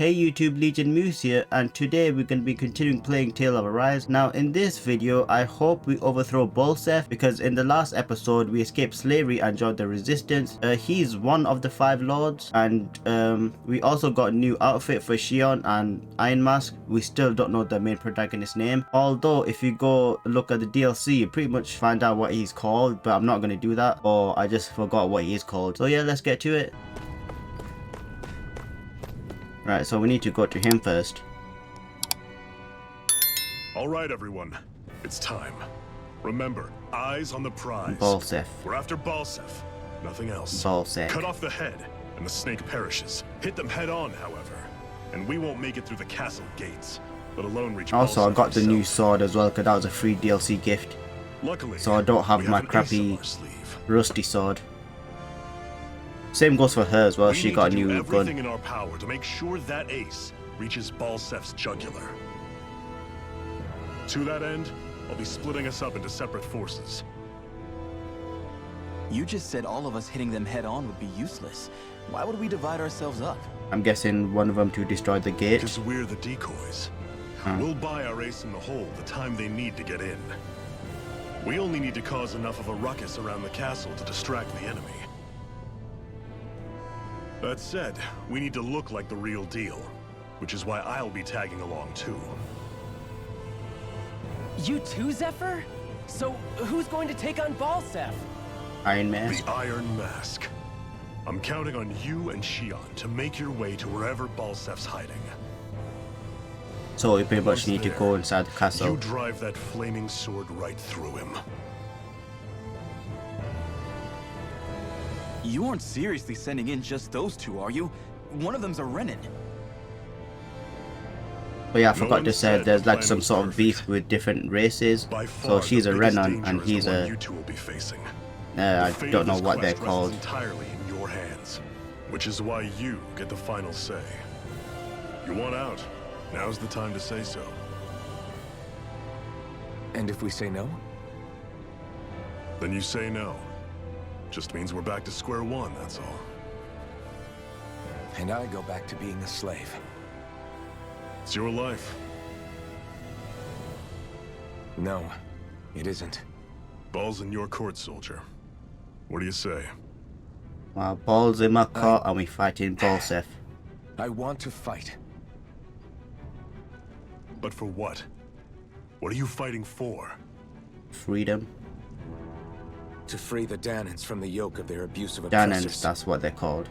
Hey YouTube, LegionxMoose here, and today we're going to be continuing playing Tale of Arise. Now in this video, I hope we overthrow BALLSACK, because in the last episode we escaped slavery and joined the resistance. He's one of the 5 lords, and we also got a new outfit for Shionne and Iron Mask. We still don't know the main protagonist's name, although if you go look at the DLC you pretty much find out what he's called, but I'm not going to do that, or I just forgot what he is called. So yeah, let's get to it. Right, so we need to go to him first. Alright everyone, it's time. Remember, eyes on the prize. BALLSACK. We're after BALLSACK, nothing else. BALLSACK. Cut off the head, and the snake perishes. Hit them head on, however, and we won't make it through the castle gates, let alone reach Also, I BALLSACK got the new himself. sword as well, because that was a free DLC gift. Luckily, So I don't have we my an ace crappy up our sleeve. rusty sword. Same goes for her as well, We she need got a to do new everything gun. in our power to make sure that ace reaches BALLSACK's jugular. To that end, I'll be splitting us up into separate forces. You just said all of us hitting them head on would be useless. Why would we divide ourselves up? I'm guessing one of them to destroy the gate. Because we're the decoys. We'll buy our ace in the hole the time they need to get in. We only need to cause enough of a ruckus around the castle to distract the enemy. That said, we need to look like the real deal, which is why I'll be tagging along too. You too, Zephyr? So, who's going to take on BALLSACK? Iron Mask. The Iron Mask. I'm counting on you and Shionne to make your way to wherever BALLSACK's hiding. So we pretty much Once need to there, go inside the castle. You drive that flaming sword right through him. You aren't seriously sending in just those two, are you? One of them's a Renin. But yeah, I No forgot one to say said there's the like plan some was sort of perfect. beef with different races. By So far, she's a the biggest Renin danger and is he's the one a you two will be facing. I The fate don't of know this what they're quest called. rests entirely in your hands, which is why you get the final say. You want out? Now's the time to say so. And if we say no? Then you say no. Just means we're back to square one, that's all. And I go back to being a slave. It's your life. No, it isn't. Ball's in your court, soldier. What do you say? Well, Ball's in my court and we fighting BALLSACK. I want to fight. But for what? What are you fighting for? Freedom. To free the Danans from the yoke of their abusive Danans, oppressors. that's what they're called.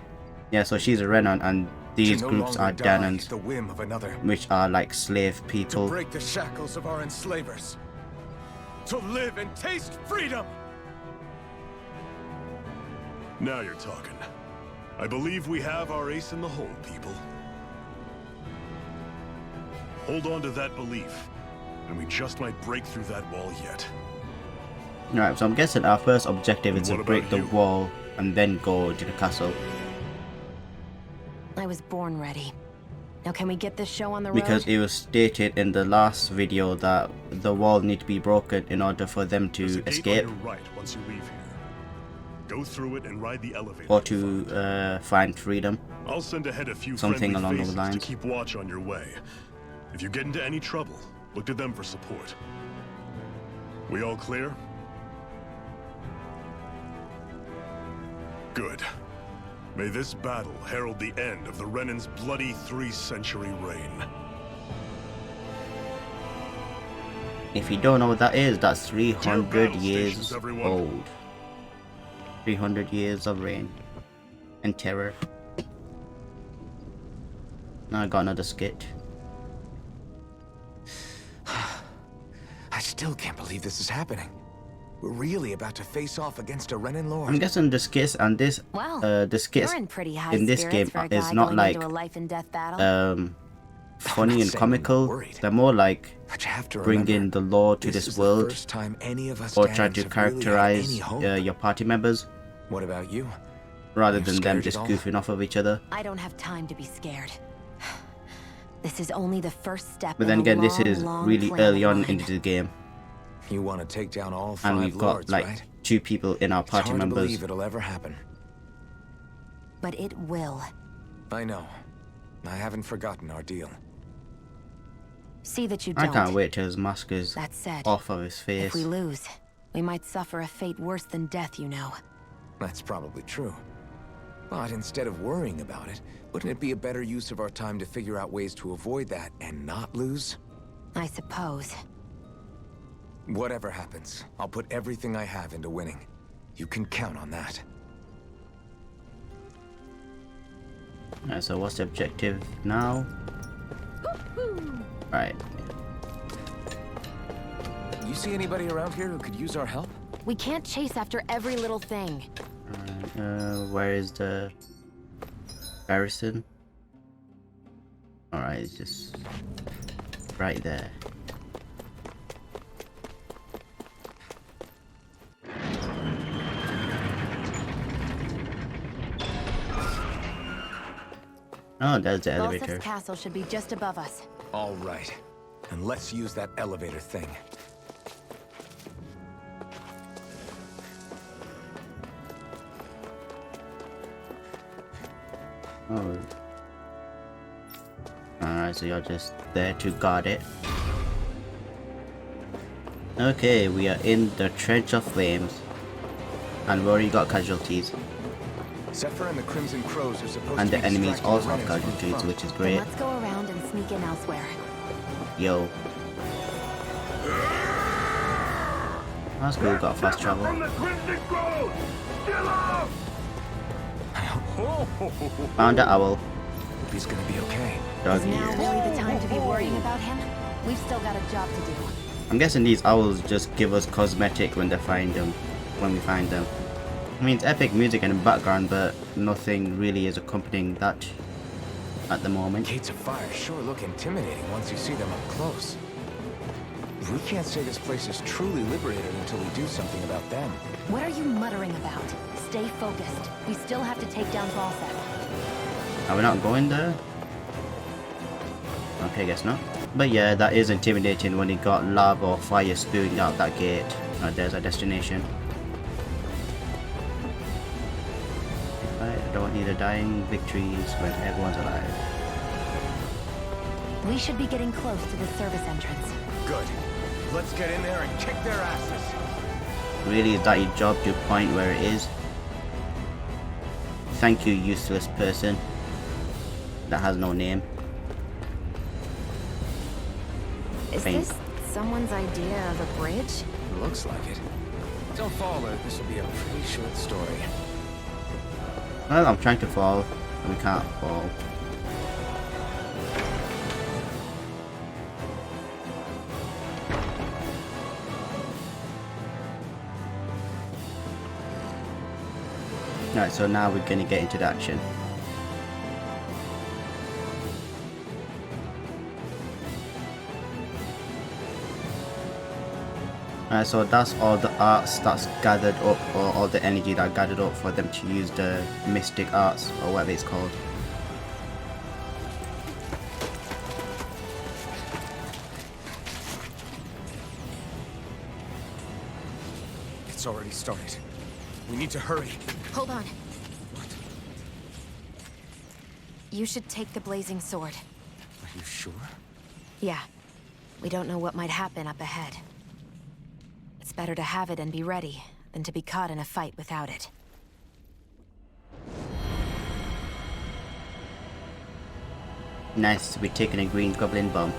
Yeah, so she's a Renin and these To no groups longer are die Danans, at the whim of another. which are like slave To people. break the shackles of our enslavers. To live and taste freedom! Now you're talking. I believe we have our ace in the hole, people. Hold on to that belief, and we just might break through that wall yet. Right, so I'm guessing our first objective is to What break about the you? wall and then go to the castle. I was born ready. Now can we get this show on the road? Because it was stated in the last video that the wall need to be broken in order for them There's to a gate escape on your right once you leave here. Go through it and ride the elevator. or you'll find. to find freedom. I'll send ahead a few something friendly along those faces lines. to keep watch on your way. If you get into any trouble, look to them for support. We all clear? Good. May this battle herald the end of the Renin's bloody 3-century reign. If you don't know what that is, that's 300 battle years stations, everyone. old. 300 years of reign and terror. Now I got another skit. I still can't believe this is happening. We're really about to face off against a Renin Lord. I'm guessing the skits and this Wow, the skits you're in pretty high in this game spirits for a is guy not going like into a life and death battle. funny not and saying I'm comical. worried. They're more like But you have to bringing remember, the lore to this this is the world, first time any of us or Danans try to have really had characterize any hope. your party members What about you? rather You than them scared just at all? goofing off of each other. I don't have time to be scared. This is only the first step. But in then a again, this long, is long really plan early of on mine. into the game, You want to take down all 5 and we've got lords, like right? 2 people in our It's party hard to members. believe it'll ever happen. But it will. I know. I haven't forgotten our deal. See that you I don't. can't wait till his mask is That said, off of his if face. we lose, we might suffer a fate worse than death, you know. That's probably true. But instead of worrying about it, wouldn't it be a better use of our time to figure out ways to avoid that and not lose? I suppose. Whatever happens, I'll put everything I have into winning. You can count on that. Alright, so what's the objective now? Right. You see anybody around here who could use our help? We can't chase after every little thing. Where is the garrison? Alright, it's just right there. Oh, there's the elevator. BALLSACK's castle should be just above us. All right. And let's use that elevator thing. Oh. Alright, so you're just there to guard it. Okay, we are in the Trench of Flames. And we already got casualties. Zephyr and the Crimson Crows are supposed And to the be enemies distracting also the have Renans from the casualties, front. which is Then great. let's go around and sneak in elsewhere. Yo. That's cool, got fast travel. Found the owl. Hope he's gonna be okay. Is Doggy now ears. really the time to be worrying about him? We've still got a job to do. I'm guessing these owls just give us cosmetic when they find them, when we find them. I mean, it's epic music in the background, but nothing really is accompanying that at the moment. Gates of fire sure look intimidating once you see them up close. We can't say this place is truly liberated until we do something about them. What are you muttering about? Stay focused. We still have to take down BALLSACK. Are we not going there? Okay, guess not. But yeah, that is intimidating when you got lava or fire spewing out that gate. Oh, there's our destination. Right, I don't need the dying victories when everyone's alive. We should be getting close to the service entrance. Good. Let's get in there and kick their asses. Really, is that your job to point where it is? Thank you, useless person. That has no name. Is Faint. this someone's idea of a bridge? Looks like it. Don't fall, or this will be a pretty short story. Well, I'm trying to fall, and we can't fall. Alright, so now we're gonna get into the action. Alright, so that's all the arts that's gathered up, or all the energy that gathered up for them to use the mystic arts, or whatever it's called. It's already started. We need to hurry. Hold on. You should take the blazing sword. Are you sure? Yeah. We don't know what might happen up ahead. It's better to have it and be ready than to be caught in a fight without it. Nice to be taking a green goblin bomb.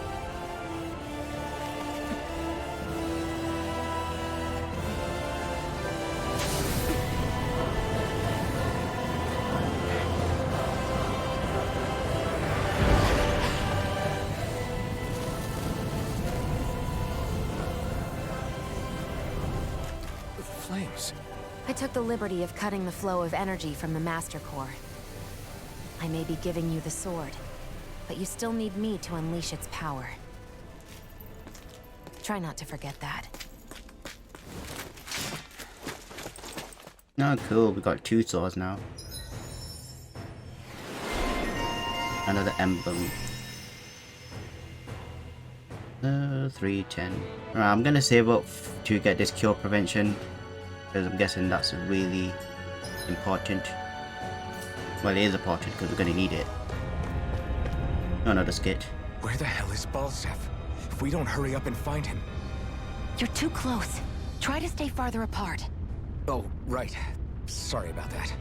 The flames. I took the liberty of cutting the flow of energy from the Master Core. I may be giving you the sword, but you still need me to unleash its power. Try not to forget that. Oh cool, we got 2 swords now. Another emblem. 310. Alright, I'm gonna save up to get this cure prevention, because I'm guessing that's really important. Well, it is important because we're gonna need it. Another skit. Where the hell is BALLSACK? If we don't hurry up and find him... You're too close. Try to stay farther apart. Oh, right. Sorry about that.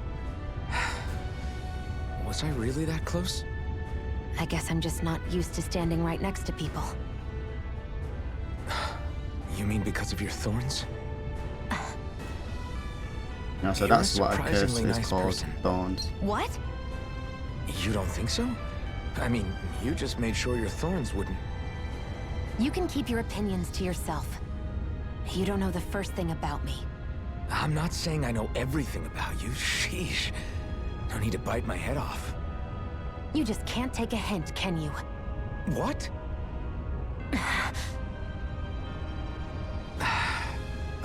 Was I really that close? I guess I'm just not used to standing right next to people. You mean because of your thorns? No, so You're that's a what a curse surprisingly is nice called. person. Thorns. What? You don't think so? I mean, you just made sure your thorns wouldn't... You can keep your opinions to yourself. You don't know the first thing about me. I'm not saying I know everything about you. Sheesh. No need to bite my head off. You just can't take a hint, can you? What?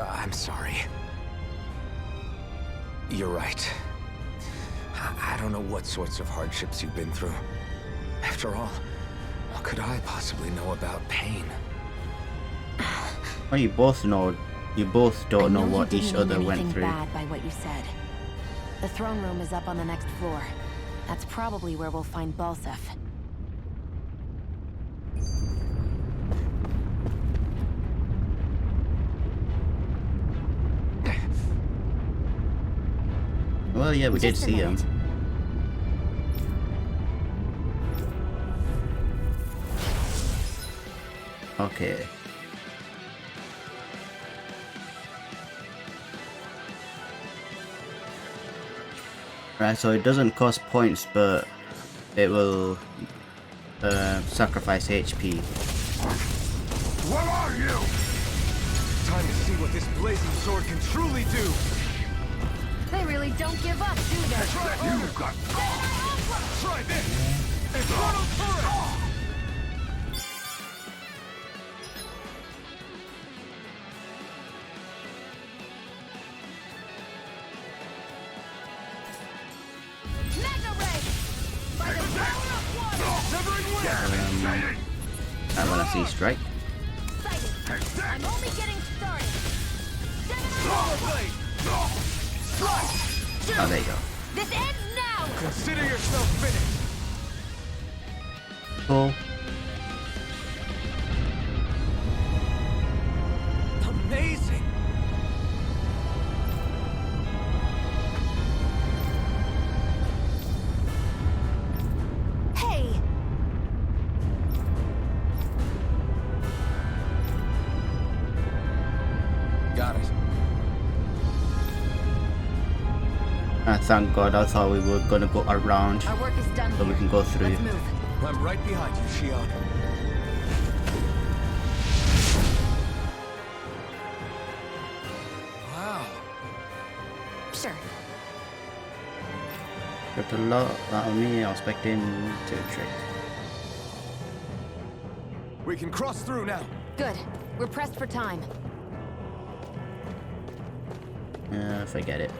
I'm sorry. You're right. I don't know what sorts of hardships you've been through. After all, what could I possibly know about pain? Well, you both know. You both don't know what you each didn't other mean went anything through. bad by what you said. The throne room is up on the next floor. That's probably where we'll find BALLSACK. Well, yeah, we did Just a see him. minute. Okay. Right, so it doesn't cost points, but it will sacrifice HP. What are you? Time to see what this blazing sword can truly do. They really don't give up, do they? Try this! Infernal turret! I want to see strike. I'm only getting started. Oh, there you go. This ends now. Consider yourself finished. Cool. Amazing. Hey, Got it. Thank God, I thought we were gonna go around our work is done so here. we can go through. Let's move. I'm right behind you, Shionne. Wow. Sure. Got a lot out of me. I was expecting to trick. We can cross through now. Good. We're pressed for time. Forget it.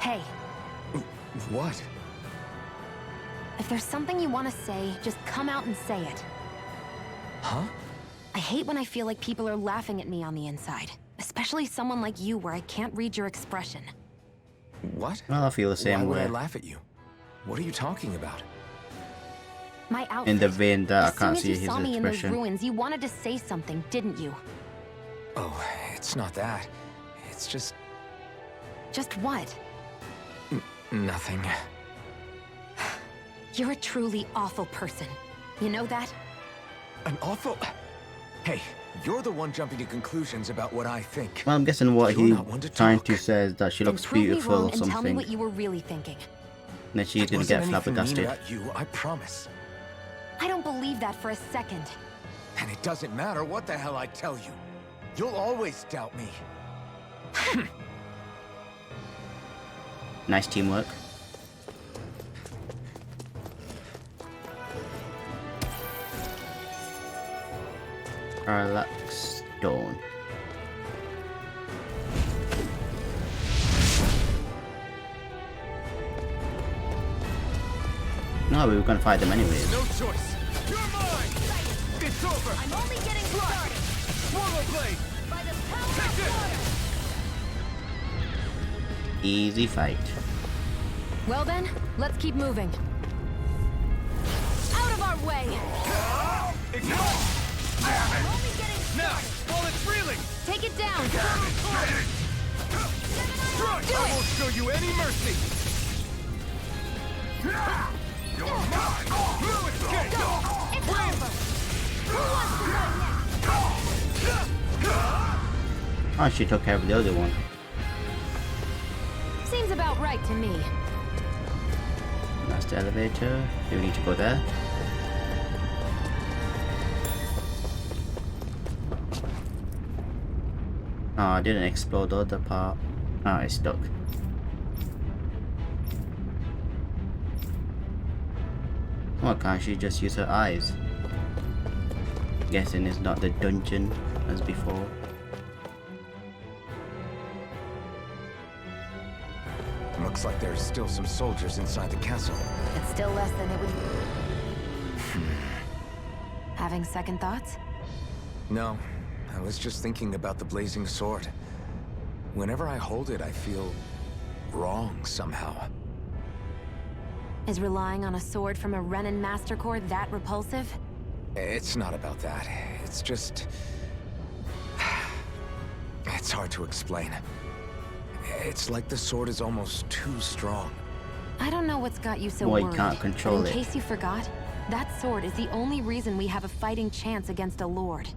Hey, What? if there's something you want to say, just come out and say it. Huh? I hate when I feel like people are laughing at me on the inside. Especially someone like you where I can't read your expression. What? Well, I feel the same Why would way. I laugh at you? What are you talking about? My outfit. In the vein that I As can't soon see as you his saw me in those expression. ruins, you wanted to say something, didn't you? Oh, it's not that. It's just... Just what? nothing. You're a truly awful person. You know that? An awful... Hey, you're the one jumping to conclusions about what I think. Well, I'm guessing what You're he's not one to trying talk. to say is that she Then looks prove me beautiful wrong or and tell me something. what you were really thinking. And then she's It gonna wasn't get anything mean flabbergasted. about you, I promise. I don't believe that for a second. And it doesn't matter what the hell I tell you. You'll always doubt me. Nice teamwork. Relax, Dawn. No, we were gonna fight them anyways. No choice. You're mine! It's over! I'm only getting started. Swallow blade! By the power Take of this! water. Easy fight. Well then, let's keep moving. Out of our way! Now, while it's reeling! Take it down! Strike! I won't show you any mercy! You're mine! No escape! It's over! Who wants to go next? Oh, she took care of the other one. Seems about right to me. That's the elevator. Do we need to go there? Oh, I didn't explore the other part. Oh, it's stuck. Why can't she just use her eyes? Guessing it's not the dungeon as before. Looks like there's still some soldiers inside the castle. It's still less than it would... Having second thoughts? No, I was just thinking about the blazing sword. Whenever I hold it, I feel wrong somehow. Is relying on a sword from a Renin Master Core that repulsive? It's not about that. It's just... It's hard to explain. It's like the sword is almost too strong. I don't know what's got you so Well, you worried. can't control but it. in case you forgot, that sword is the only reason we have a fighting chance against a lord.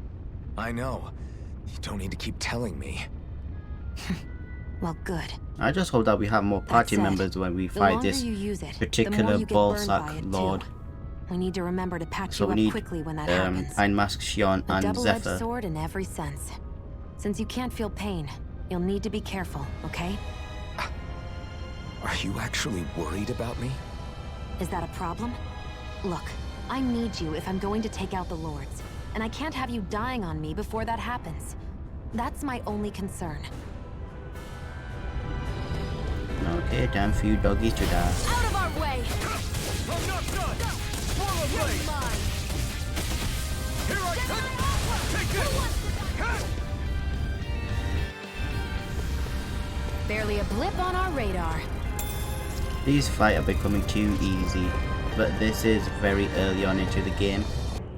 I know. You don't need to keep telling me. Well, good. I just hope that we have more party said, members when we The fight longer this you use it, the particular more you get burned by BALLSACK it, lord. too. We need to remember to patch So you we up need quickly when that happens. Iron Mask, Shionne, A and double-edged Zephyr. sword in every sense. Since you can't feel pain, you'll need to be careful, okay? Are you actually worried about me? Is that a problem? Look, I need you if I'm going to take out the lords, and I can't have you dying on me before that happens. That's my only concern. Okay, time for you doggies to die. Out of our way! I'm not done! Swallow blade! Here I come! Take this! Barely a blip on our radar. These fights are becoming too easy, but this is very early on into the game,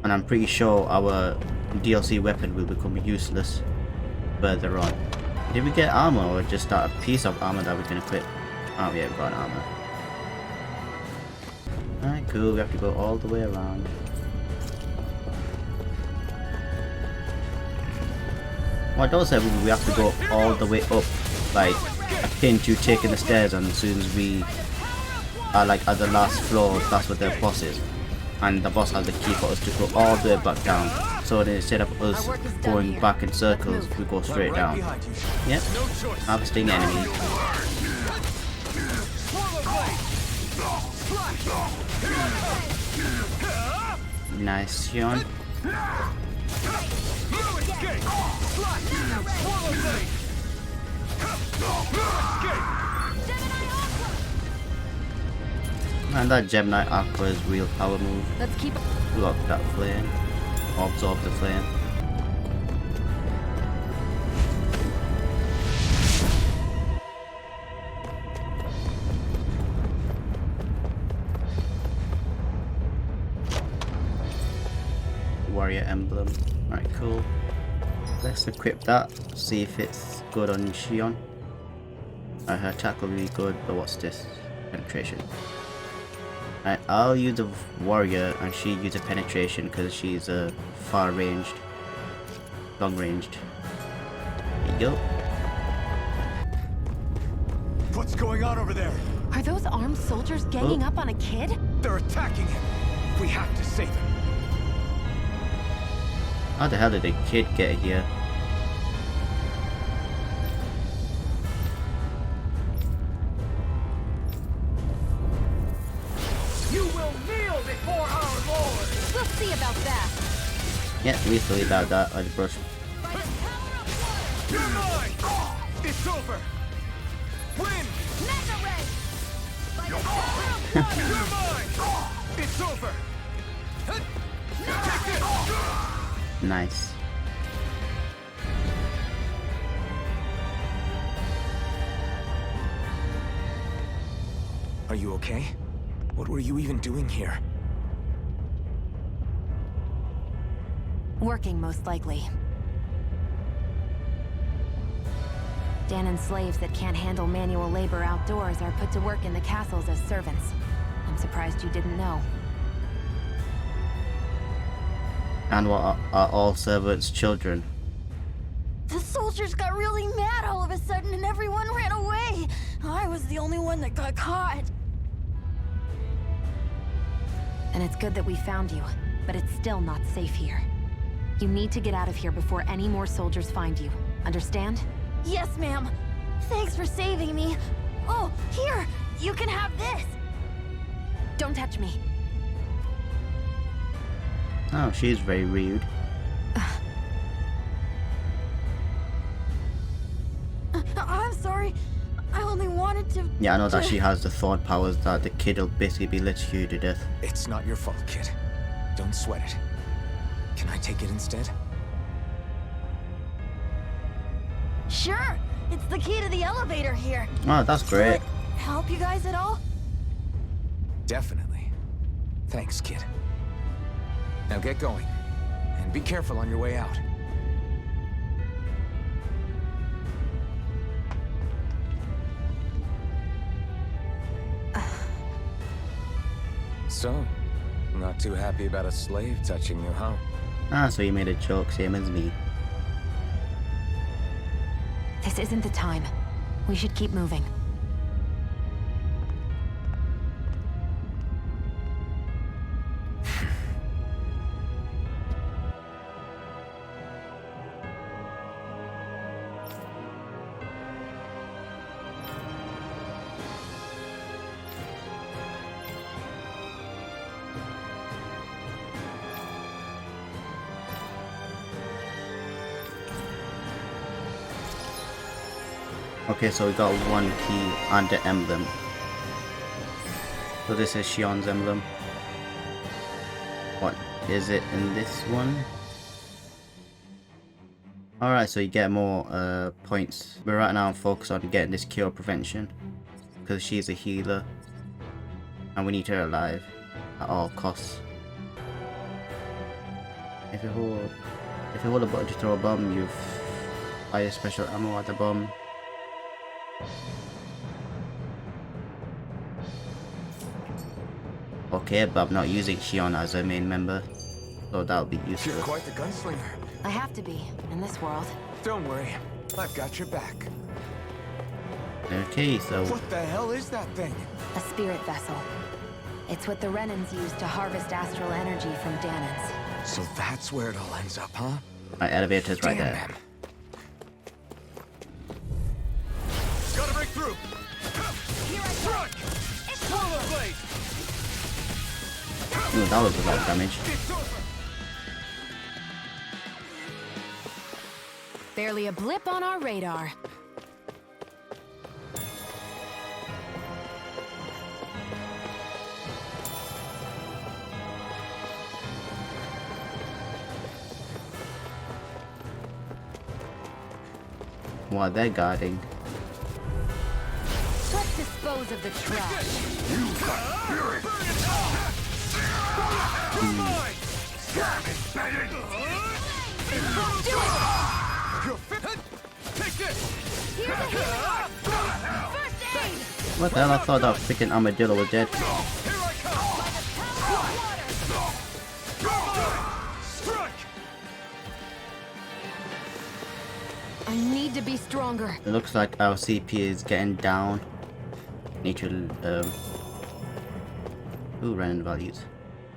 and I'm pretty sure our DLC weapon will become useless further on. Did we get armor or just a piece of armor that we can equip? Oh yeah, we got armor. Alright, cool, we have to go all the way around. Well, I don't say we have to go all the way up, like akin to taking the stairs, and as soon as we are like at the last floor, that's what the boss is. And the boss has the key for us to go all the way back down. So that instead of us going back in circles, we go straight down. Yep, harvesting enemies. Nice, Shionne. And that Gemini Aqua's real power move. Let's keep... Block that flame. Absorb the flame. Warrior emblem. Alright, cool. Let's equip that. See if it's good on Shionne. Her attack will be good, but what's this? Penetration. Alright, I'll use the warrior and she uses penetration because she's far ranged. Long ranged. There you go. What's going on over there? Are those armed soldiers ganging up on a kid? They're attacking him. We have to save him. How the hell did the kid get here? You will kneel before our Lord. We'll see about that. Yeah, we still about that. I brush. You're mine. It's over. Win. You're mine. It's over. Take this. Nice. Are you okay? What were you even doing here? Working, most likely. Danon's slaves that can't handle manual labor outdoors are put to work in the castles as servants. I'm surprised you didn't know. And what are all servants children? The soldiers got really mad all of a sudden and everyone ran away. I was the only one that got caught. And it's good that we found you, but it's still not safe here. You need to get out of here before any more soldiers find you. Understand? Yes, ma'am. Thanks for saving me. Oh, here! You can have this! Don't touch me. Oh, she's very rude. I'm sorry. I only wanted to... Yeah, I know that she has the thought powers that the kid will basically be electrocuted to death. It's not your fault, kid. Don't sweat it. Can I take it instead? Sure! It's the key to the elevator here. Oh, that's great. Will it help you guys at all? Definitely. Thanks, kid. Now get going. And be careful on your way out. So, not too happy about a slave touching you, huh? Ah, so you made a joke, same as me. This isn't the time. We should keep moving. Okay, so we got one key and the emblem. So this is Shionne's emblem. What is it in this one? Alright, so you get more points. But right now I'm focused on getting this cure prevention. Because she's a healer. And we need her alive at all costs. If you hold a button to throw a bomb, you fire special ammo at the bomb. Okay, but I'm not using Shionne as a main member, so that'll be useful. You're quite the gunslinger. I have to be, in this world. Don't worry, I've got your back. Okay, so What the hell is that thing? A spirit vessel. It's what the Renans use to harvest astral energy from Danons. So that's where it all ends up, huh? my elevator's right Damn, there. man. Gotta break through! Here I go. It's over. Ooh, that was a lot of damage. Barely a blip on our radar. What they're guarding. Let's dispose of the trash. Here's a healing arm. First aid. What the hell? I thought that freaking armadillo was dead. I need to be stronger. It looks like our CP is getting down. Need to ooh, random values.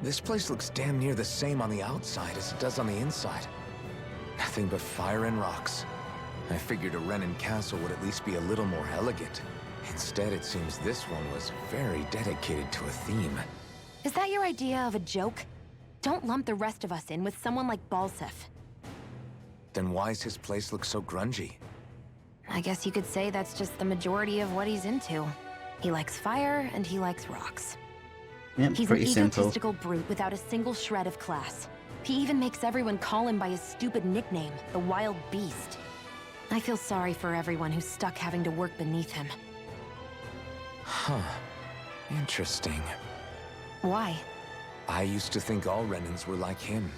This place looks damn near the same on the outside as it does on the inside. Nothing but fire and rocks. I figured a Renan castle would at least be a little more elegant. Instead, it seems this one was very dedicated to a theme. Is that your idea of a joke? Don't lump the rest of us in with someone like BALLSACK. Then why's his place look so grungy? I guess you could say that's just the majority of what he's into. He likes fire and he likes rocks. Yep, He's pretty an simple. egotistical brute without a single shred of class. He even makes everyone call him by his stupid nickname, the Wild Beast. I feel sorry for everyone who's stuck having to work beneath him. Huh. Interesting. Why? I used to think all Renans were like him.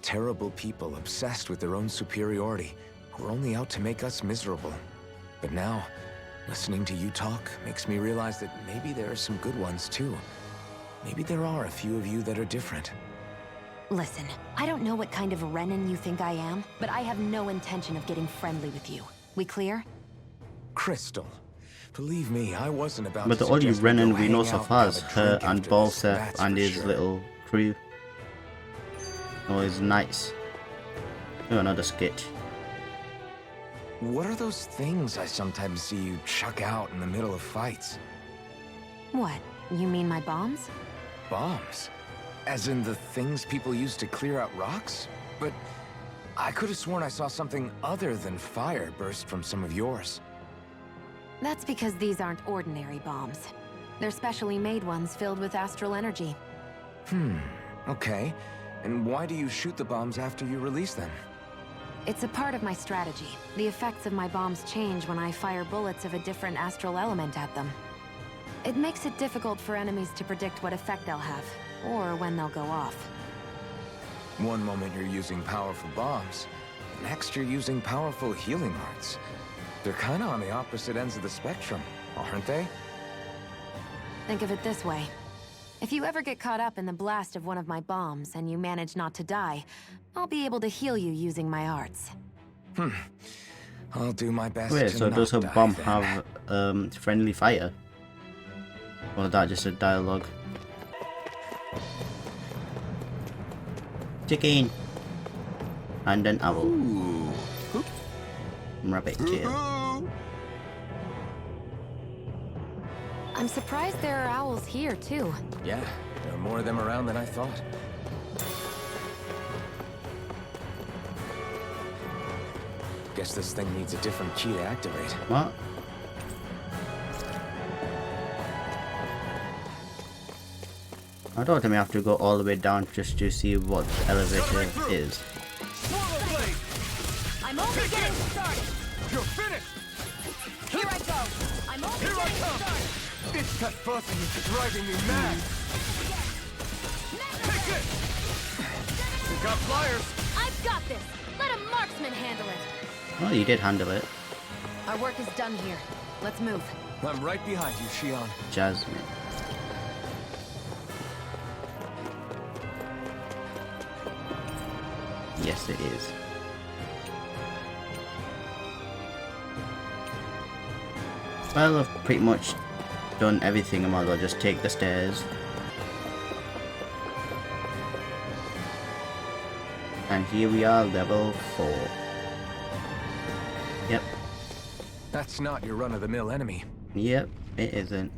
Terrible people obsessed with their own superiority, who are only out to make us miserable. But now, listening to you talk makes me realize that maybe there are some good ones too. Maybe there are a few of you that are different. Listen, I don't know what kind of Renan you think I am, but I have no intention of getting friendly with you. We clear? Crystal, believe me, I wasn't about But to the only suggest we go Renan we know hang so out far and is have a her drink and after this, BALLSACK that's and for his sure. little crew. Oh, his knights. Oh, another skit. What are those things I sometimes see you chuck out in the middle of fights? What? You mean my bombs? Bombs? As in the things people use to clear out rocks? But I could have sworn I saw something other than fire burst from some of yours. That's because these aren't ordinary bombs. They're specially made ones filled with astral energy. Okay. And why do you shoot the bombs after you release them? It's a part of my strategy. The effects of my bombs change when I fire bullets of a different astral element at them. It makes it difficult for enemies to predict what effect they'll have, or when they'll go off. One moment you're using powerful bombs, next you're using powerful healing arts. They're kinda on the opposite ends of the spectrum, aren't they? Think of it this way. If you ever get caught up in the blast of one of my bombs and you manage not to die, I'll be able to heal you using my arts. I'll do my best Wait, to so not does her die bomb then. have friendly fire? Or is that just a dialogue? Chicken! And an owl. Rabbit tail. I'm surprised there are owls here, too. Yeah, there are more of them around than I thought. Guess this thing needs a different key to activate. What? I don't think we have to go all the way down just to see what the elevator is. I'm only getting started. You're finished! Here I go. I'm only getting started. It's that buzzing is driving me mad! Take it! We got flyers! I've got this. Let a marksman handle it. Oh, you did handle it. Our work is done here. Let's move. I'm right behind you, Shionne. Jasmine. Yes, it is. Well, I've pretty much done everything. I might as well just take the stairs. And here we are, level 4. Yep, That's not your run-of-the-mill enemy. yep, it isn't.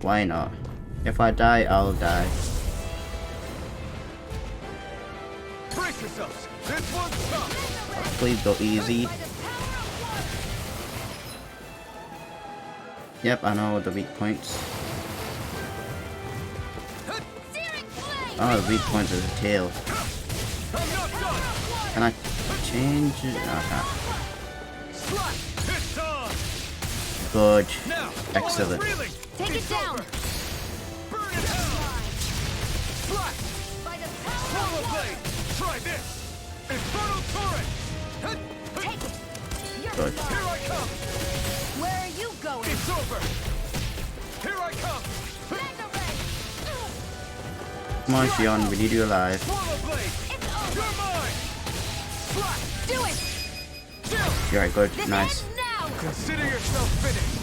Why not? If I die, I'll die. Brace yourselves! This one's tough! Please go easy. Yep, I know the weak points. Oh, the weak points is the tail. I'm not done! Can I change it? Slap! It's on! Good. Now! Excellent. Reeling! Take it down! Burn it hell! Slap! Swallow blade! Try this! Infernal torrent! Take it. You're Good. Here I come! Where are you going? It's over! Here I come! Come on, Shionne, we need you alive. Swallow blade! It's over. You're mine! Slap! Do it. Chill! You're right, good, This nice. ends now. Consider yourself finished!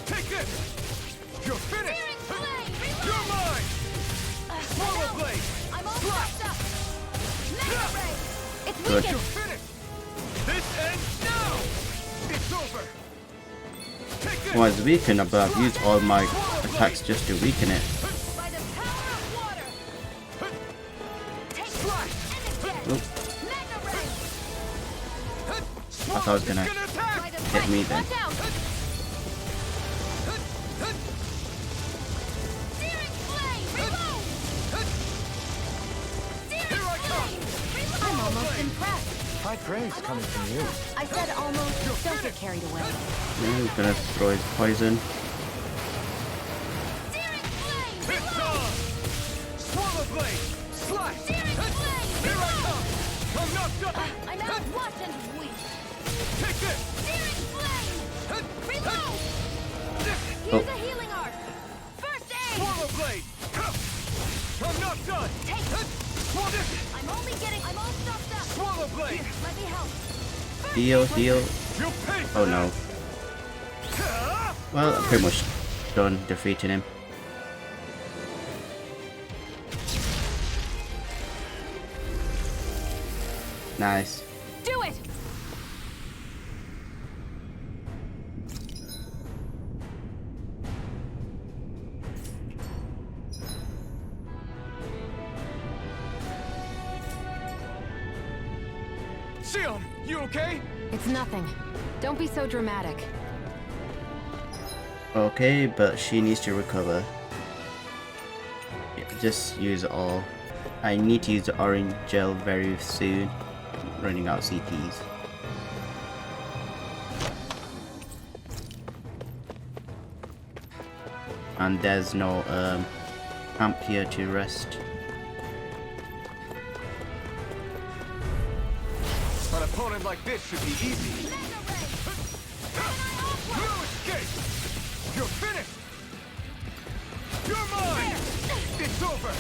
Take this! You're finished! Searing flame. You're mine! Swallow blade! I'm all Slap! wrapped up. Mega ray. It's Good. You're weakened. finished! This ends now! It's over! Take this! Well, it's weakened, but I've used all my attacks just to weaken it. By the power of water. Take Slap! and Oop, Mega ray. I thought it was gonna attack! By the hit me then. Watch out. Searing flame. Reload. Searing Here I come. flame. Reload. I'm almost impressed. High praise coming from you. I said almost. Don't get carried away. Yeah, he's gonna throw his poison. Searing flame! It's Reload! on! Swallow blade! Slash! Searing flame! Here I Reload! come! I'm not done! I'm out of watch and weak. Take this! Searing flame! Reload! Oh. Use a healing art. First aid! Swallow blade! I'm not done! Take it! Swallow this! I'm all stuffed up. Swallow blade! Here, let me help. First Heal, aid. heal. You pay for Oh no. that! Well, I'm pretty much done defeating him. Nice. Do it! Shionne, you okay? It's nothing. Don't be so dramatic. Okay, but she needs to recover. Yeah, just use it all. I need to use the orange gel very soon. I'm running out of CPs. And there's no camp here to rest. An opponent like this should be easy. No escape! You're finished! You're mine! It's over!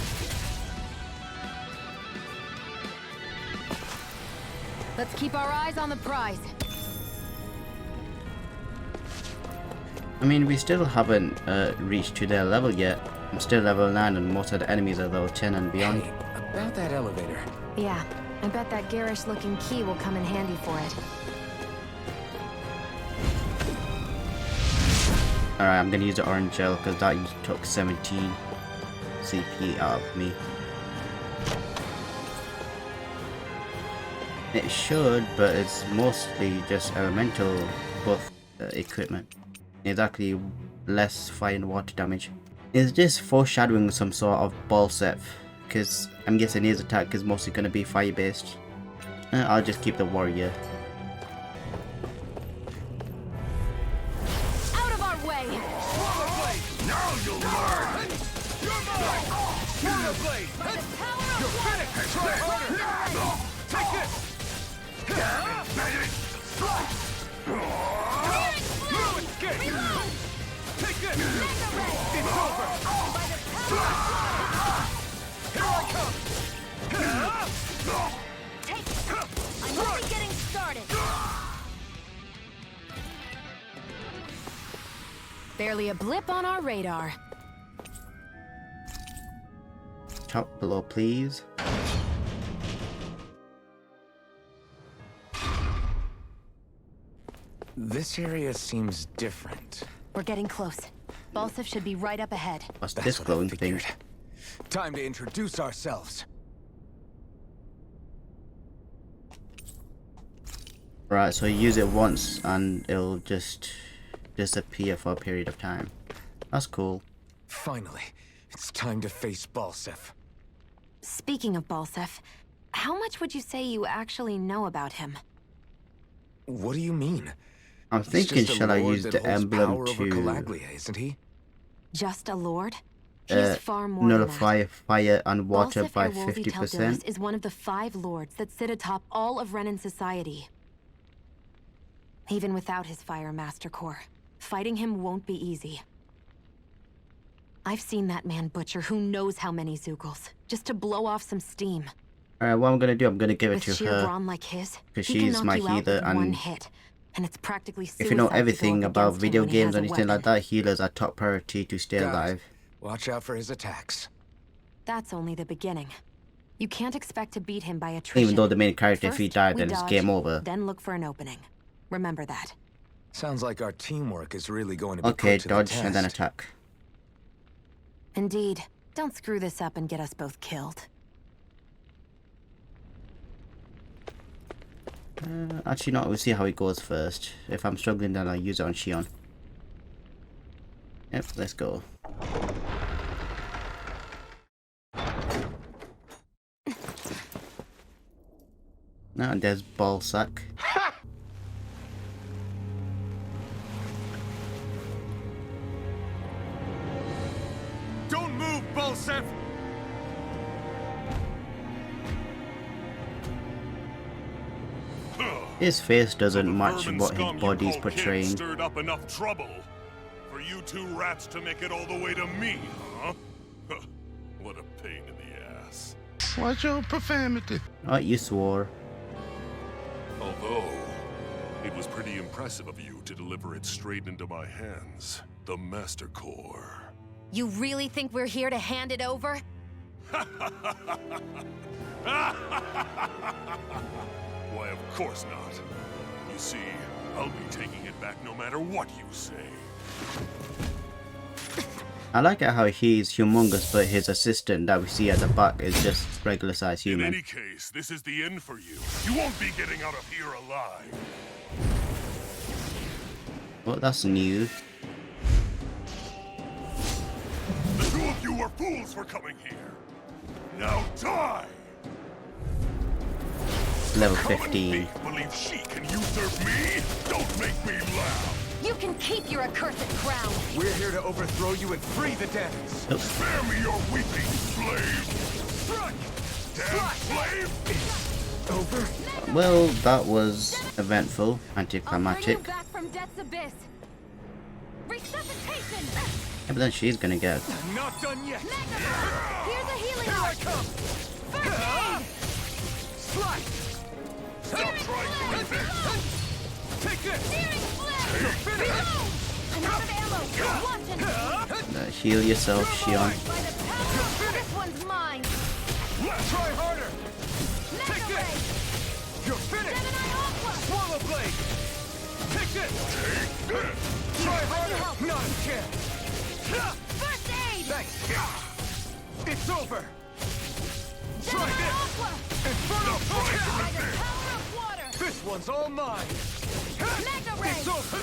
Let's keep our eyes on the prize. I mean, we still haven't reached to their level yet. I'm still level 9 and most of the enemies are level 10 and beyond. Hey, about that elevator. Yeah, I bet that garish-looking key will come in handy for it. Alright, I'm gonna use the orange gel because that took 17 CP out of me. It should, but it's mostly just elemental buff equipment. It's actually less fire and water damage. Is this foreshadowing some sort of BALLSACK? Because I'm guessing his attack is mostly going to be fire based. I'll just keep the warrior. Out of our way! Swallow blade! Now you'll learn! You're mine! Swallow blade! You're finished! Try harder! Take this! No escape! Take this! It's over! Here I come! Take it. I'm only getting started. Barely a blip on our radar. Top below, please. This area seems different. We're getting close. BALLSACK should be right up ahead. What's That's this what I glowing thing? figured. Time to introduce ourselves. Right, so you use it once and it'll just disappear for a period of time. That's cool. Finally, it's time to face BALLSACK. Speaking of BALLSACK, how much would you say you actually know about him? What do you mean? I'm He's thinking, just a shall I lord use that the holds emblem power over to Calaglia, isn't he? Just a lord? He's far more than nullify that. fire and water BALLSACK by Erwolfi 50%? Tel'Duras is one of the 5 lords that sit atop all of Renan society. Even without his fire master core, fighting him won't be easy. I've seen that man butcher who knows how many Zeugles, just to blow off some steam. Alright, what I'm gonna do, I'm gonna give it With to sheer her. brawn like his, 'cause he can she's knock my you out healer, with one and hit, and it's practically suicide If you know to go everything up about against him video when he has games or a anything like weapon. that, healers are top priority to stay Got it. alive. Watch out for his attacks. That's only the beginning. You can't expect to beat him by attrition. Even though the main character, if he First, died, we then it's dodge, game over. Then look for an opening. Remember that. Sounds like our teamwork is really going to be Okay, put to dodge the test. and then attack. Indeed. Don't screw this up and get us both killed. Actually, no, we'll see how it goes first. If I'm struggling, then I'll use it on Shionne. Yep, let's go. Now and there's BALLSACK. Don't move, BALLSACK! His face doesn't The match vermin what scum his you body's call portraying. kids stirred up enough trouble for you two rats to make it all the way to me, huh? What a pain in the ass. Watch your profanity. Oh, you swore. Although, it was pretty impressive of you to deliver it straight into my hands. The Master Core. You really think we're here to hand it over? Why, of course not. You see, I'll be taking it back no matter what you say. I like it how he's humongous, but his assistant that we see at the back is just regular sized In human. any case, this is the end for you. You won't be getting out of here alive. Well, that's new. The two of you were fools for coming here. Now die! Level Common 15. thief believes she can usurp me? Don't make me laugh! You can keep your accursed crown. We're here to overthrow you and free the Devons. Spare me your weeping, slave! Strike! Damn slave! Over? Well, that was eventful, I'll bring you anticlimactic. back from death's abyss. Resuscitation! Yeah, but then she's gonna get. Not done yet! Here's a healing Here I art. come! First aid! Slice! Stop trying to resist! Take this! Searing flame! Reload! I'm out of ammo. Watch and Heal yourself, Shionne. by the power of this one's mine. Try harder! Take Mega ray! this! You're finished! Gemini Aqua! Swallow blade! Take this! Take this! Try harder! Not a chance! First aid! Thanks! It's over! Try Gemini this! Aqua! Inferno By torch! the power of water! This one's all mine! Mega ray! It's over!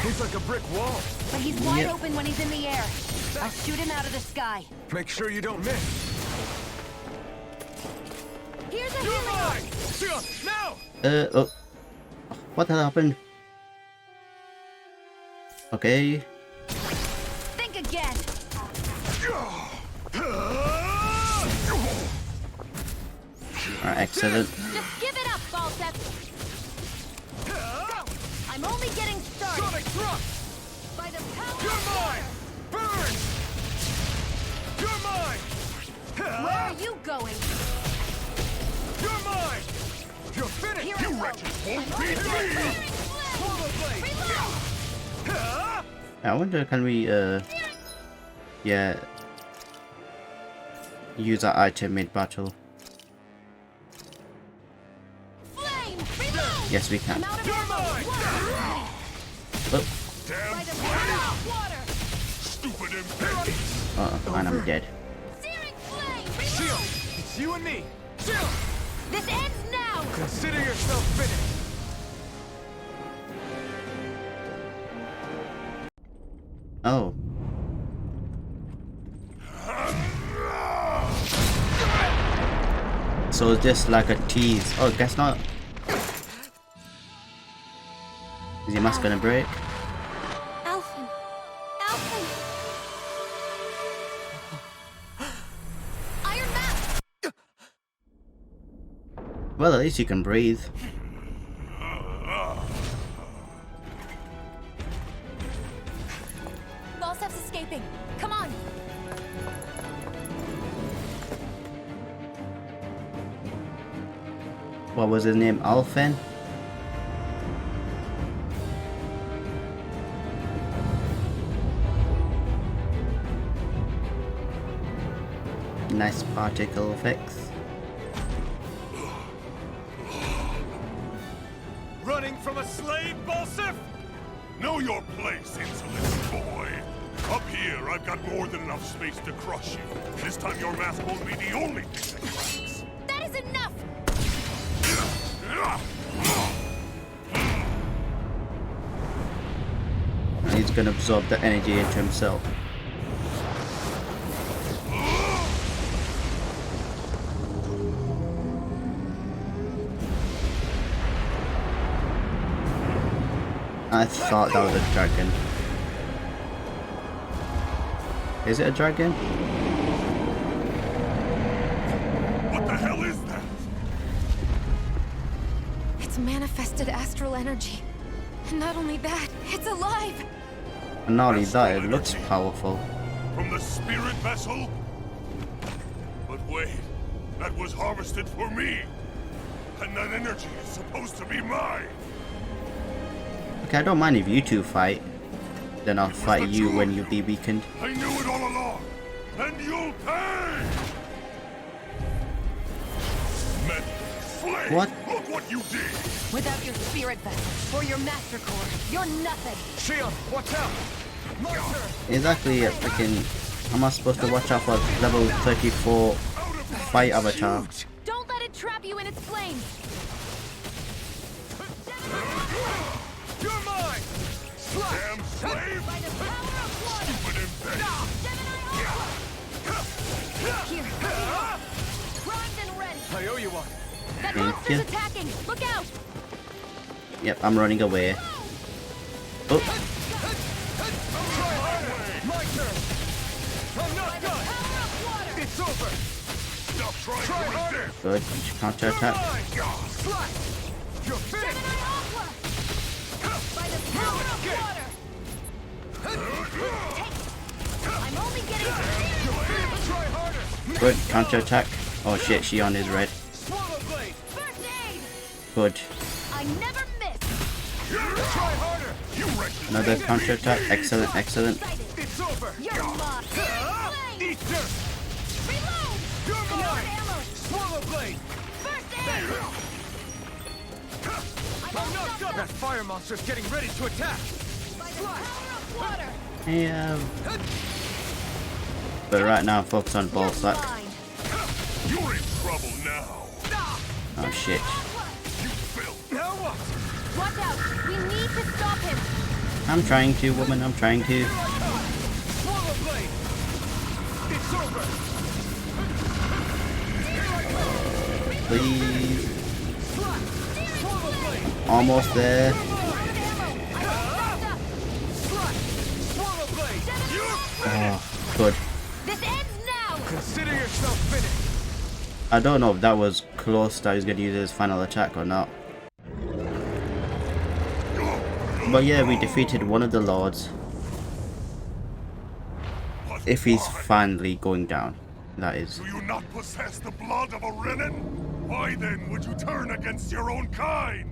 He's like a brick wall. But he's wide open when he's in the air. I'll shoot him out of the sky. Make sure you don't miss. Here's a You're healing mine! art. Now! Oh. What the hell happened? Okay. Think again. Alright, excellent. Just give it up, BALLSACK. I'm only getting started. Sonic thrust! By the power You're of mine! Burn! You're mine! water. Where are you going? You're mine! You're finished! Here I You go. wretches won't I'm beat only me! getting started. Swallow blade! Reload! I wonder, can we, yeah, use that item mid-battle? Flame! Reload! Yes, we can. I'm out of You're ammo. mine! Water. Oh, Damn By the slave! power of water. Stupid impudence! and I'm dead. Searing flame! Shield! Reload! It's you and me! Shield! This ends now! Consider yourself finished! Oh. So is this like a tease? Oh, guess not. Is your mask gonna break? Alphen! Alphen! Iron Mask! Well, at least you can breathe. BALLSACK's escaping. Come on! What was his name? Alphen? Nice particle effects. Running from a slave, BALLSACK? Know your place, insolent boy! Up here, I've got more than enough space to crush you. This time your mask won't be the only thing that cracks. That is enough! And he's gonna absorb the energy into himself. I thought that was a dragon. Is it a dragon? What the hell is that? It's manifested astral energy. And not only that, it's alive! And not only that, it looks powerful. From the spirit vessel? But wait, that was harvested for me. And that energy is supposed to be mine. Okay, I don't mind if you two fight. Then I'll fight you when you be weakened. I knew it all along. And you'll pay! Men, slave! What? Look what you did! Without your spirit vessel, or your master core, you're nothing! Shionne, watch out! Monster! Exactly, freaking. How am I supposed to watch out for level 34 fight avatar? Don't let it trap you in its flames! You're mine! Damn slave! By the power of water! Stupid infect! Here, primed and ready! I owe you one. That Thank monster's you. attacking! Look out! Yep, I'm running away. Oh, Try harder! My turn! I'm not done! Power of water! It's over! Stop trying Try to harder! resist! good. Counter attack. Mine! Slash! You're finished! By the power of water! I'm only getting You're finished! Try harder! Good. Counter attack. Oh shit, Shionne is red. Swallow blade! first aid! Good. I never miss! Try harder! You wretched! Another counter attack. Excellent, excellent. It's over! You're mine! Eat dirt! Reload! You're Reload mine! ammo! Swallow blade! First aid! I'm not done! That fire monster's getting ready to attack! By the power of water! Yeah. But right now, focus on BALLSACK. Mine. You're in trouble now! Oh shit. You filth! Now what? Watch out! We need to stop him! I'm trying to, woman. I'm trying to. Swallow blade! It's over! Please. Swallow blade! Almost there. Swallow blade! Oh, good. This ends now! Consider yourself finished! I don't know if that was close that he's going to use his final attack or not. But yeah, we defeated one of the lords. If he's finally going down, that is. Do you not possess the blood of a Renin? Why then would you turn against your own kind?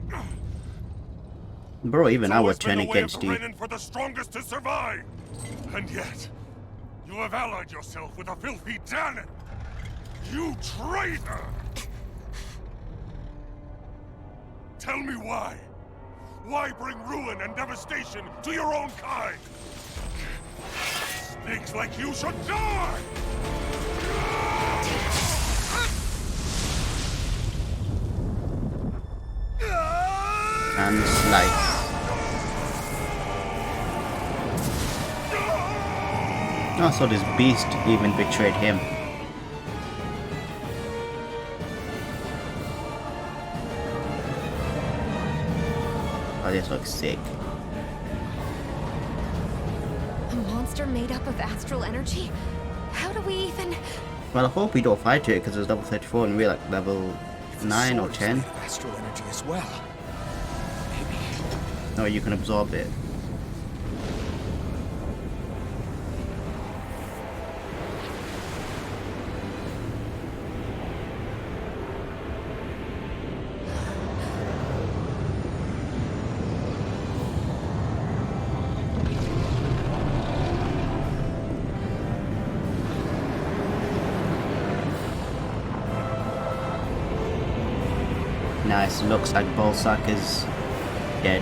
Bro, even I would It's always turn been a way against of you. Renin for the strongest to survive. And yet, you have allied yourself with a filthy Danon. You traitor! Tell me why. Why bring ruin and devastation to your own kind? Snakes like you should die! And slice. Oh, so this beast even betrayed him. Oh, this looks sick. A monster made up of astral energy? How do we even... Well, I hope we don't fight it because it's level 34 and we're like level 9 or 10. Astral energy as well. No, you can absorb it. Nice, looks like BALLSACK is dead.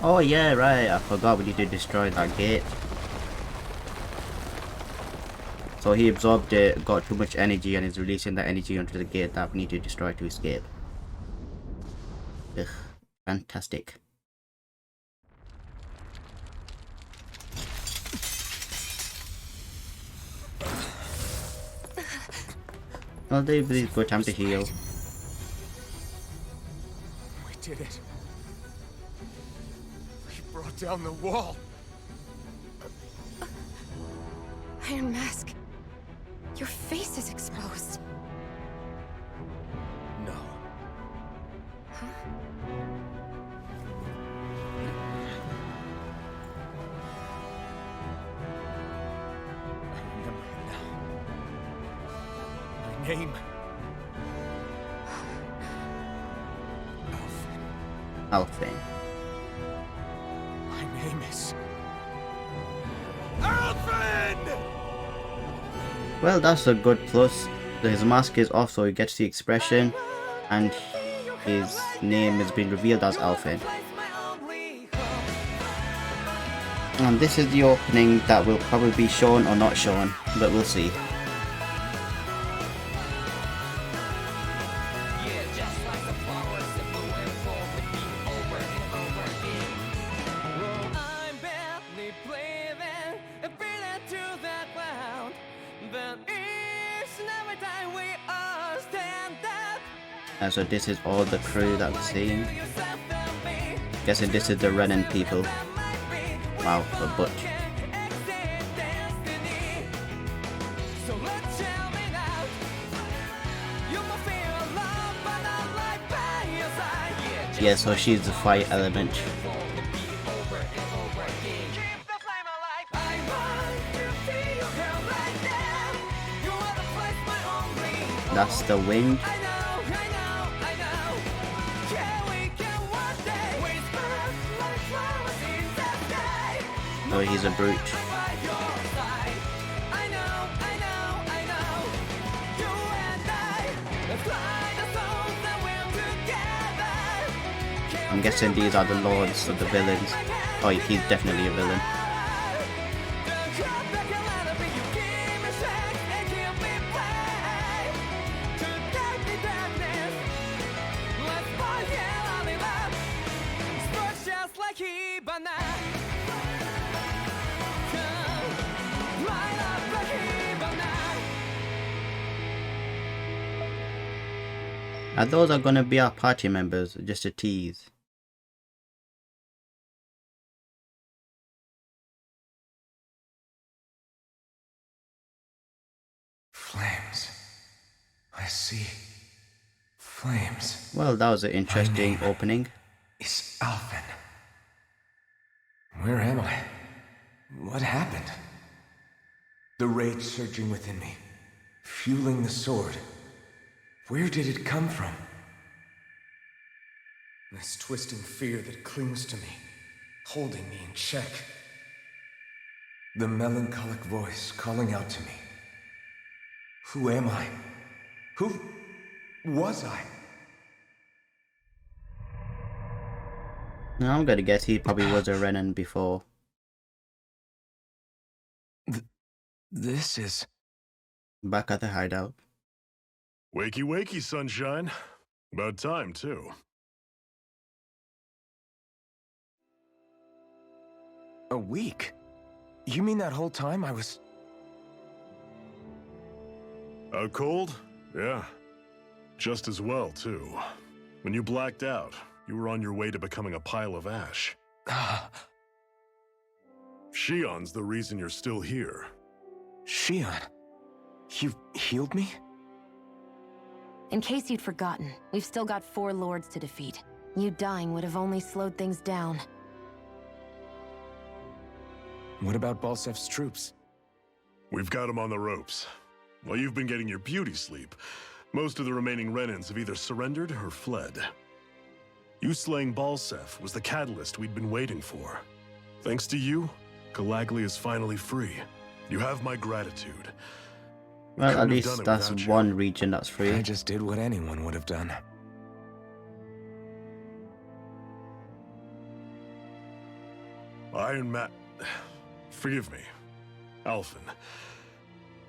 Oh yeah, right, I forgot we need to destroy that gate. So he absorbed it, got too much energy, and is releasing that energy onto the gate that we need to destroy to escape. Ugh, fantastic. Well, they've got time to heal. We did it. We brought down the wall. Iron Mask. Your face is exposed. No. Huh? I remember it now. My name. Alfin. My name is... Well, that's a good plus. His mask is off, so he gets the expression, and his name has been revealed as Alfin. And this is the opening that will probably be shown or not shown, but we'll see. And so this is all the crew that we're seeing. Guessing this is the Renan people. Wow, a butch. Yeah, so she's the fire element. That's the wind. Oh, he's a brute. I'm guessing these are the lords of the villains. Oh, he's definitely a villain. And those are gonna be our party members, just a tease. Flames. I see. Flames. Well, that was an interesting opening. It's Alfin. Where am I? What happened? The rage surging within me, fueling the sword. Where did it come from? This twisting fear that clings to me, holding me in check. The melancholic voice calling out to me. Who am I? Who was I? Now I'm gonna guess he probably was a Renan before. This is... Back at the hideout. Wakey wakey, sunshine. About time, too. A week? You mean that whole time I was... Out cold? Yeah. Just as well, too. When you blacked out, you were on your way to becoming a pile of ash. Shionne's the reason you're still here. Shionne? You healed me? In case you'd forgotten, we've still got 4 lords to defeat. You dying would have only slowed things down. What about BALLSACK's troops? We've got them on the ropes. While you've been getting your beauty sleep, most of the remaining Renans have either surrendered or fled. You slaying BALLSACK was the catalyst we'd been waiting for. Thanks to you, Galaglia is finally free. You have my gratitude. Well, at least that's one region that's free. I just did what anyone would have done. Forgive me, Alfin.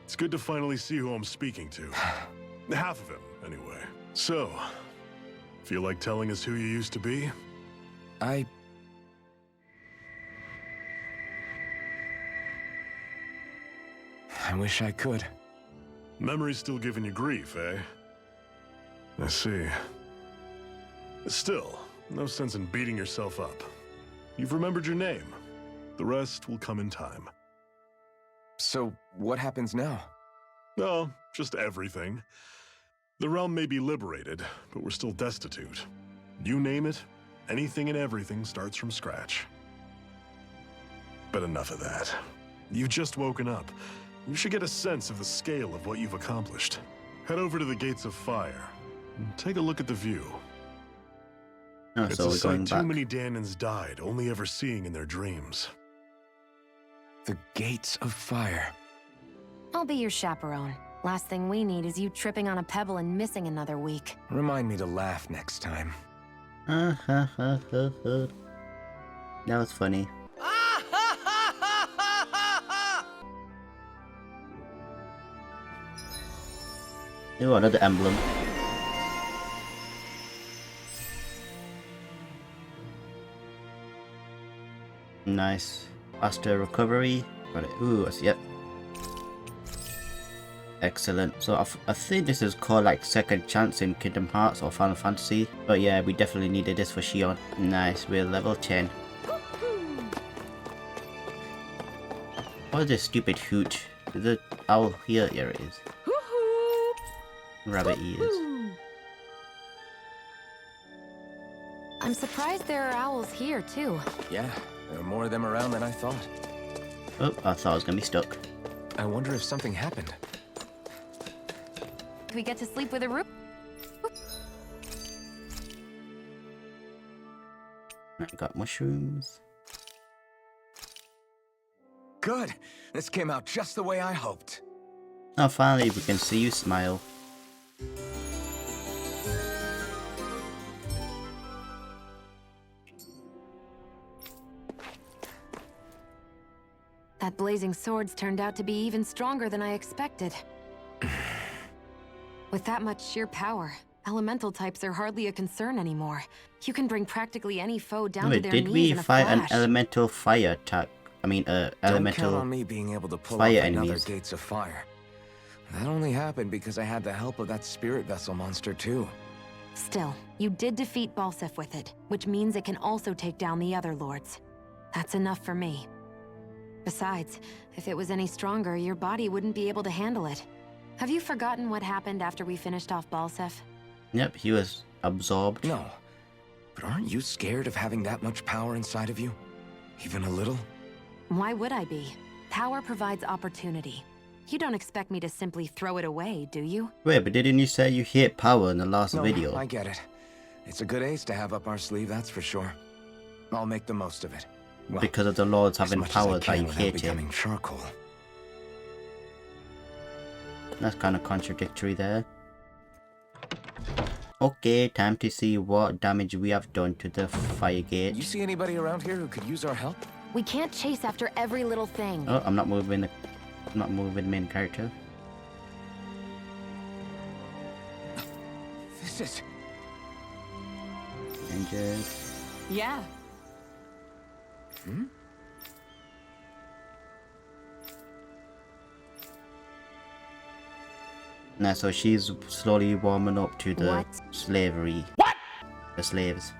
It's good to finally see who I'm speaking to. Half of him, anyway. So, feel like telling us who you used to be? I wish I could. Memory's still giving you grief, eh? I see. Still, no sense in beating yourself up. You've remembered your name. The rest will come in time. So, what happens now? No, just everything. The realm may be liberated, but we're still destitute. You name it, anything and everything starts from scratch. But enough of that. You've just woken up. You should get a sense of the scale of what you've accomplished. Head over to the Gates of Fire and take a look at the view. Oh, It's so a we're going sight too back. many Danans died, only ever seeing in their dreams. The Gates of Fire. I'll be your chaperone. Last thing we need is you tripping on a pebble and missing another week. Remind me to laugh next time. That was funny. Oh, another emblem. Nice. Faster recovery. Got it. Ooh, yep. Excellent. So I think this is called like second chance in Kingdom Hearts or Final Fantasy. But yeah, we definitely needed this for Shionne. Nice. We're level 10. What is this stupid hoot? Is it owl here? Here it is. Rabbit ears. I'm surprised there are owls here, too. Yeah, there are more of them around than I thought. Oh, I thought I was gonna be stuck. I wonder if something happened. We get to sleep with a roof. I got mushrooms. Good! This came out just the way I hoped. Oh, finally we can see you smile. That blazing sword's turned out to be even stronger than I expected. With that much sheer power, elemental types are hardly a concern anymore. You can bring practically any foe down to Wait, their did knees we in a fight an flash. elemental fire attack? I mean, Don't elemental. count on me being able to pull off fire another enemies. Gates of Fire. That only happened because I had the help of that spirit vessel monster too. Still, you did defeat BALLSACK with it, which means it can also take down the other lords. That's enough for me. Besides, if it was any stronger, your body wouldn't be able to handle it. Have you forgotten what happened after we finished off BALLSACK? Yep, he was absorbed. No. But aren't you scared of having that much power inside of you? Even a little? Why would I be? Power provides opportunity. You don't expect me to simply throw it away, do you? Wait, but didn't you say you hit power in the last No, video? I get it. It's a good ace to have up our sleeve, that's for sure. I'll make the most of it. Well, Because of the lords as having much as I power that can you without hate becoming him. charcoal. That's kind of contradictory there. Okay, time to see what damage we have done to the fire gate. You see anybody around here who could use our help? We can't chase after every little thing. Oh, I'm not moving the main character. This is... Injured. Yeah. Hmm? Nah, so she's slowly warming up to the What? slavery. What? The slaves.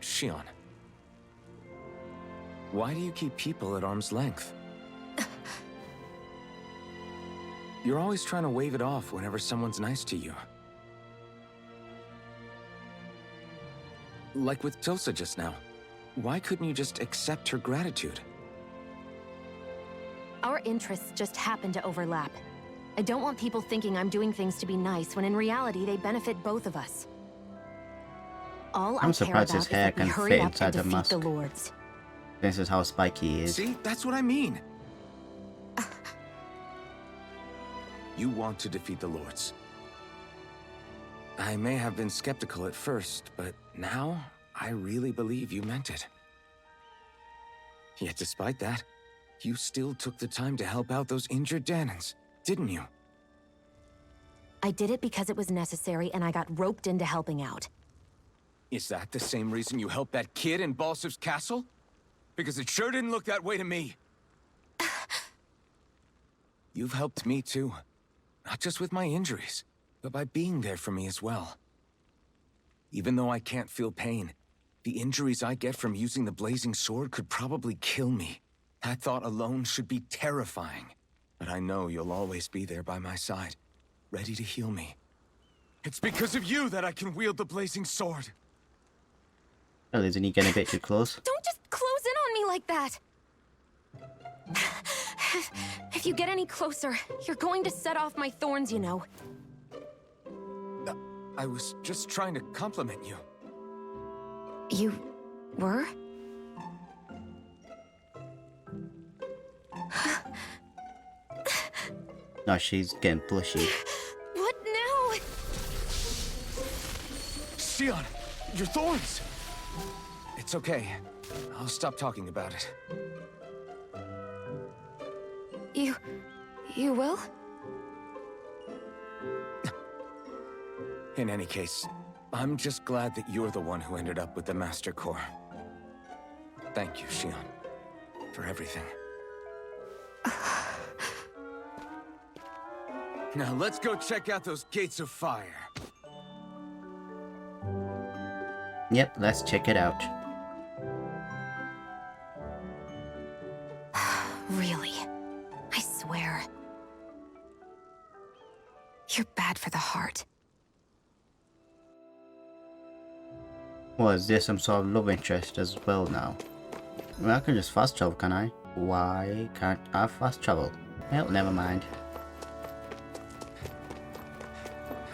Shionne. Why do you keep people at arm's length? You're always trying to wave it off whenever someone's nice to you. Like with Tosa just now. Why couldn't you just accept her gratitude? Our interests just happen to overlap. I don't want people thinking I'm doing things to be nice when in reality they benefit both of us. All I'm I care surprised about his is hair that we can hurry fit up inside and the defeat mask. the lords. This is how spiky he is. See, that's what I mean. You want to defeat the Lords. I may have been skeptical at first, but now I really believe you meant it. Yet despite that, you still took the time to help out those injured Danans, didn't you? I did it because it was necessary, and I got roped into helping out. Is that the same reason you helped that kid in BALLSACK's castle? Because it sure didn't look that way to me. You've helped me too. Not just with my injuries, but by being there for me as well. Even though I can't feel pain, the injuries I get from using the blazing sword could probably kill me. That thought alone should be terrifying. But I know you'll always be there by my side, ready to heal me. It's because of you that I can wield the blazing sword. Well, isn't he getting a bit too close? Don't just close in on me like that! If you get any closer, you're going to set off my thorns, you know. I was just trying to compliment you. You were? No, she's getting blushy. What now? Shionne, your thorns! It's okay. I'll stop talking about it. You will? In any case, I'm just glad that you're the one who ended up with the Master Core. Thank you, Shionne, for everything. Now let's go check out those gates of fire. Yep, let's check it out. Really? I swear. You're bad for the heart. Well, is there some sort of love interest as well now? Well, I can just fast travel, can I? Why can't I fast travel? Well, never mind.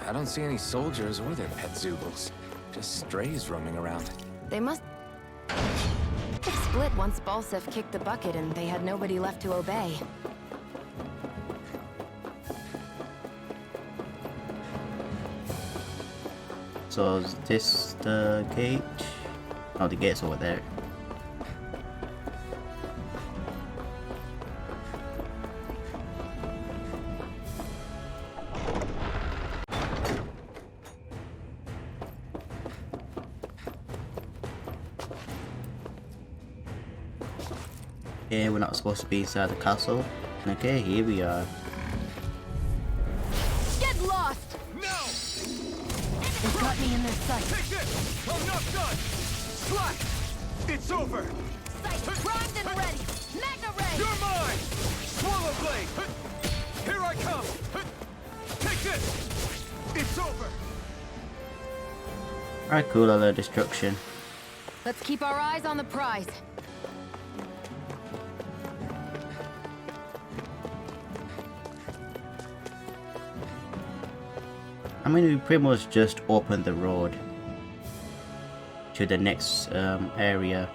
I don't see any soldiers or their pet Zoobles. Just strays roaming around. They must have split once BALLSACK kicked the bucket and they had nobody left to obey. So is this the gate? Oh, the gate's over there. Okay, we're not supposed to be inside the castle. Okay, here we are. Get lost! No! They've got me in their sight. Take this! I'm not done! Slack! It's over! Sight primed and ready! Magna Ray! You're mine! Swallow Blade! Here I come! Take this! It's over! Alright, cool, a lot of destruction. Let's keep our eyes on the prize. I mean, we pretty much just opened the road to the next area.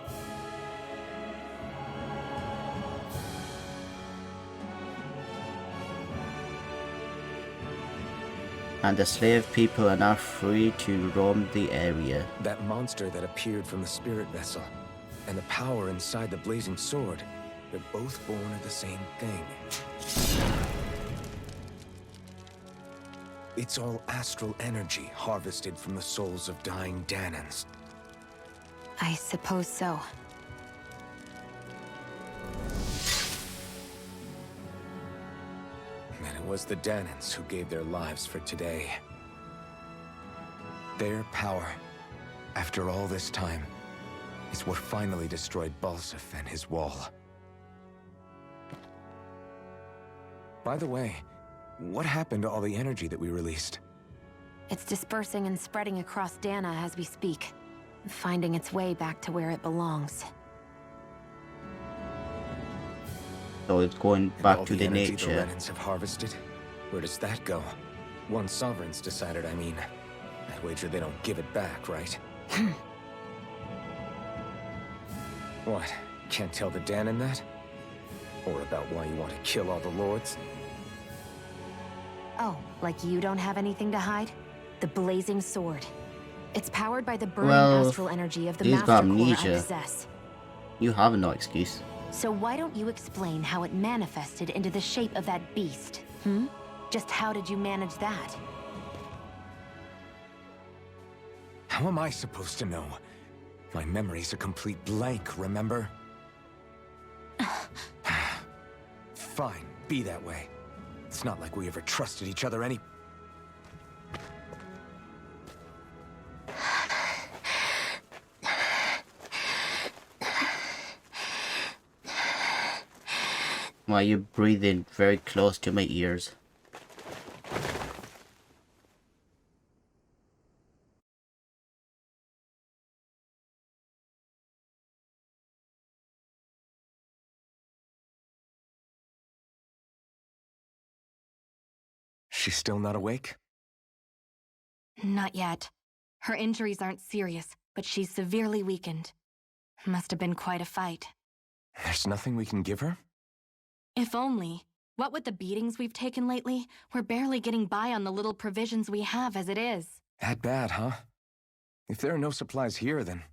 And the slave people are now free to roam the area. That monster that appeared from the spirit vessel, and the power inside the blazing sword, they're both born of the same thing. It's all astral energy harvested from the souls of dying Danans. I suppose so. And it was the Danans who gave their lives for today. Their power, after all this time, is what finally destroyed BALLSACK and his wall. By the way, what happened to all the energy that we released? It's dispersing and spreading across Dana as we speak, finding its way back to where it belongs. So it's going And back all to the energy nature. the Renans have harvested? Where does that go? Once Sovereign's decided, I mean. I wager they don't give it back, right? What? Can't tell the Danan that? Or about why you want to kill all the lords? Oh, like you don't have anything to hide? The blazing sword. It's powered by the burning astral energy of the he's got master core I amnesia. possess. You have no excuse. So why don't you explain how it manifested into the shape of that beast? Just how did you manage that? How am I supposed to know? My memory's a complete blank, remember? Fine, be that way. It's not like we ever trusted each other any... Why are you breathing very close to my ears? She's still not awake? Not yet. Her injuries aren't serious, but she's severely weakened. Must have been quite a fight. There's nothing we can give her? If only. What with the beatings we've taken lately, we're barely getting by on the little provisions we have as it is. That bad, huh? If there are no supplies here, then...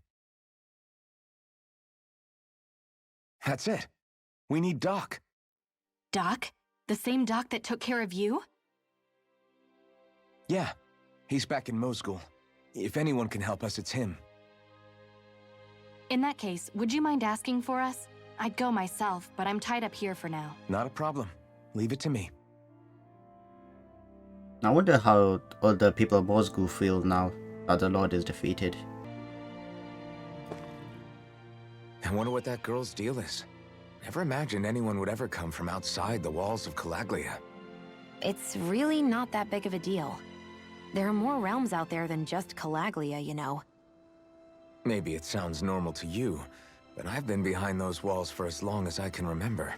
That's it. We need Doc. Doc? The same Doc that took care of you? Yeah. He's back in Mosgul. If anyone can help us, it's him. In that case, would you mind asking for us? I'd go myself, but I'm tied up here for now. Not a problem. Leave it to me. I wonder how other people of Mosgul feel now that the Lord is defeated. I wonder what that girl's deal is. Never imagined anyone would ever come from outside the walls of Calaglia. It's really not that big of a deal. There are more realms out there than just Calaglia, you know. Maybe it sounds normal to you, but I've been behind those walls for as long as I can remember.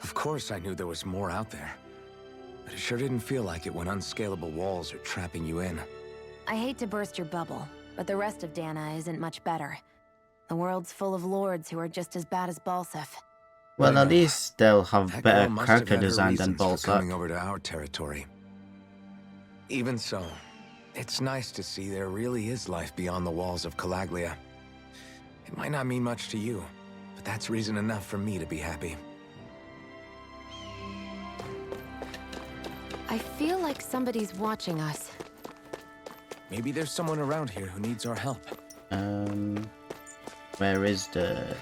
Of course I knew there was more out there, but it sure didn't feel like it when unscalable walls are trapping you in. I hate to burst your bubble, but the rest of Dana isn't much better. The world's full of lords who are just as bad as BALLSACK. Well, at least they'll have That better girl must have character had her design than reasons for coming BALLSACK. over to our territory. Even so, it's nice to see there really is life beyond the walls of Calaglia. It might not mean much to you, but that's reason enough for me to be happy. I feel like somebody's watching us. Maybe there's someone around here who needs our help. Where is the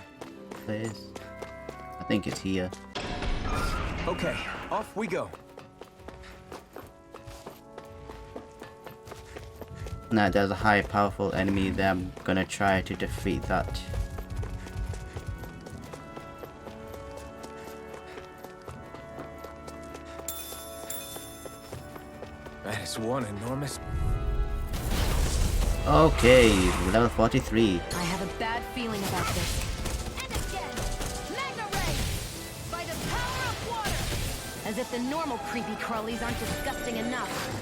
place? I think it's here. Okay, off we go. Now there's a high powerful enemy there. I'm gonna try to defeat that. That is one enormous... Okay, level 43. I have a bad feeling about this. And again! Magna Ray! By the power of water! As if the normal creepy crawlies aren't disgusting enough.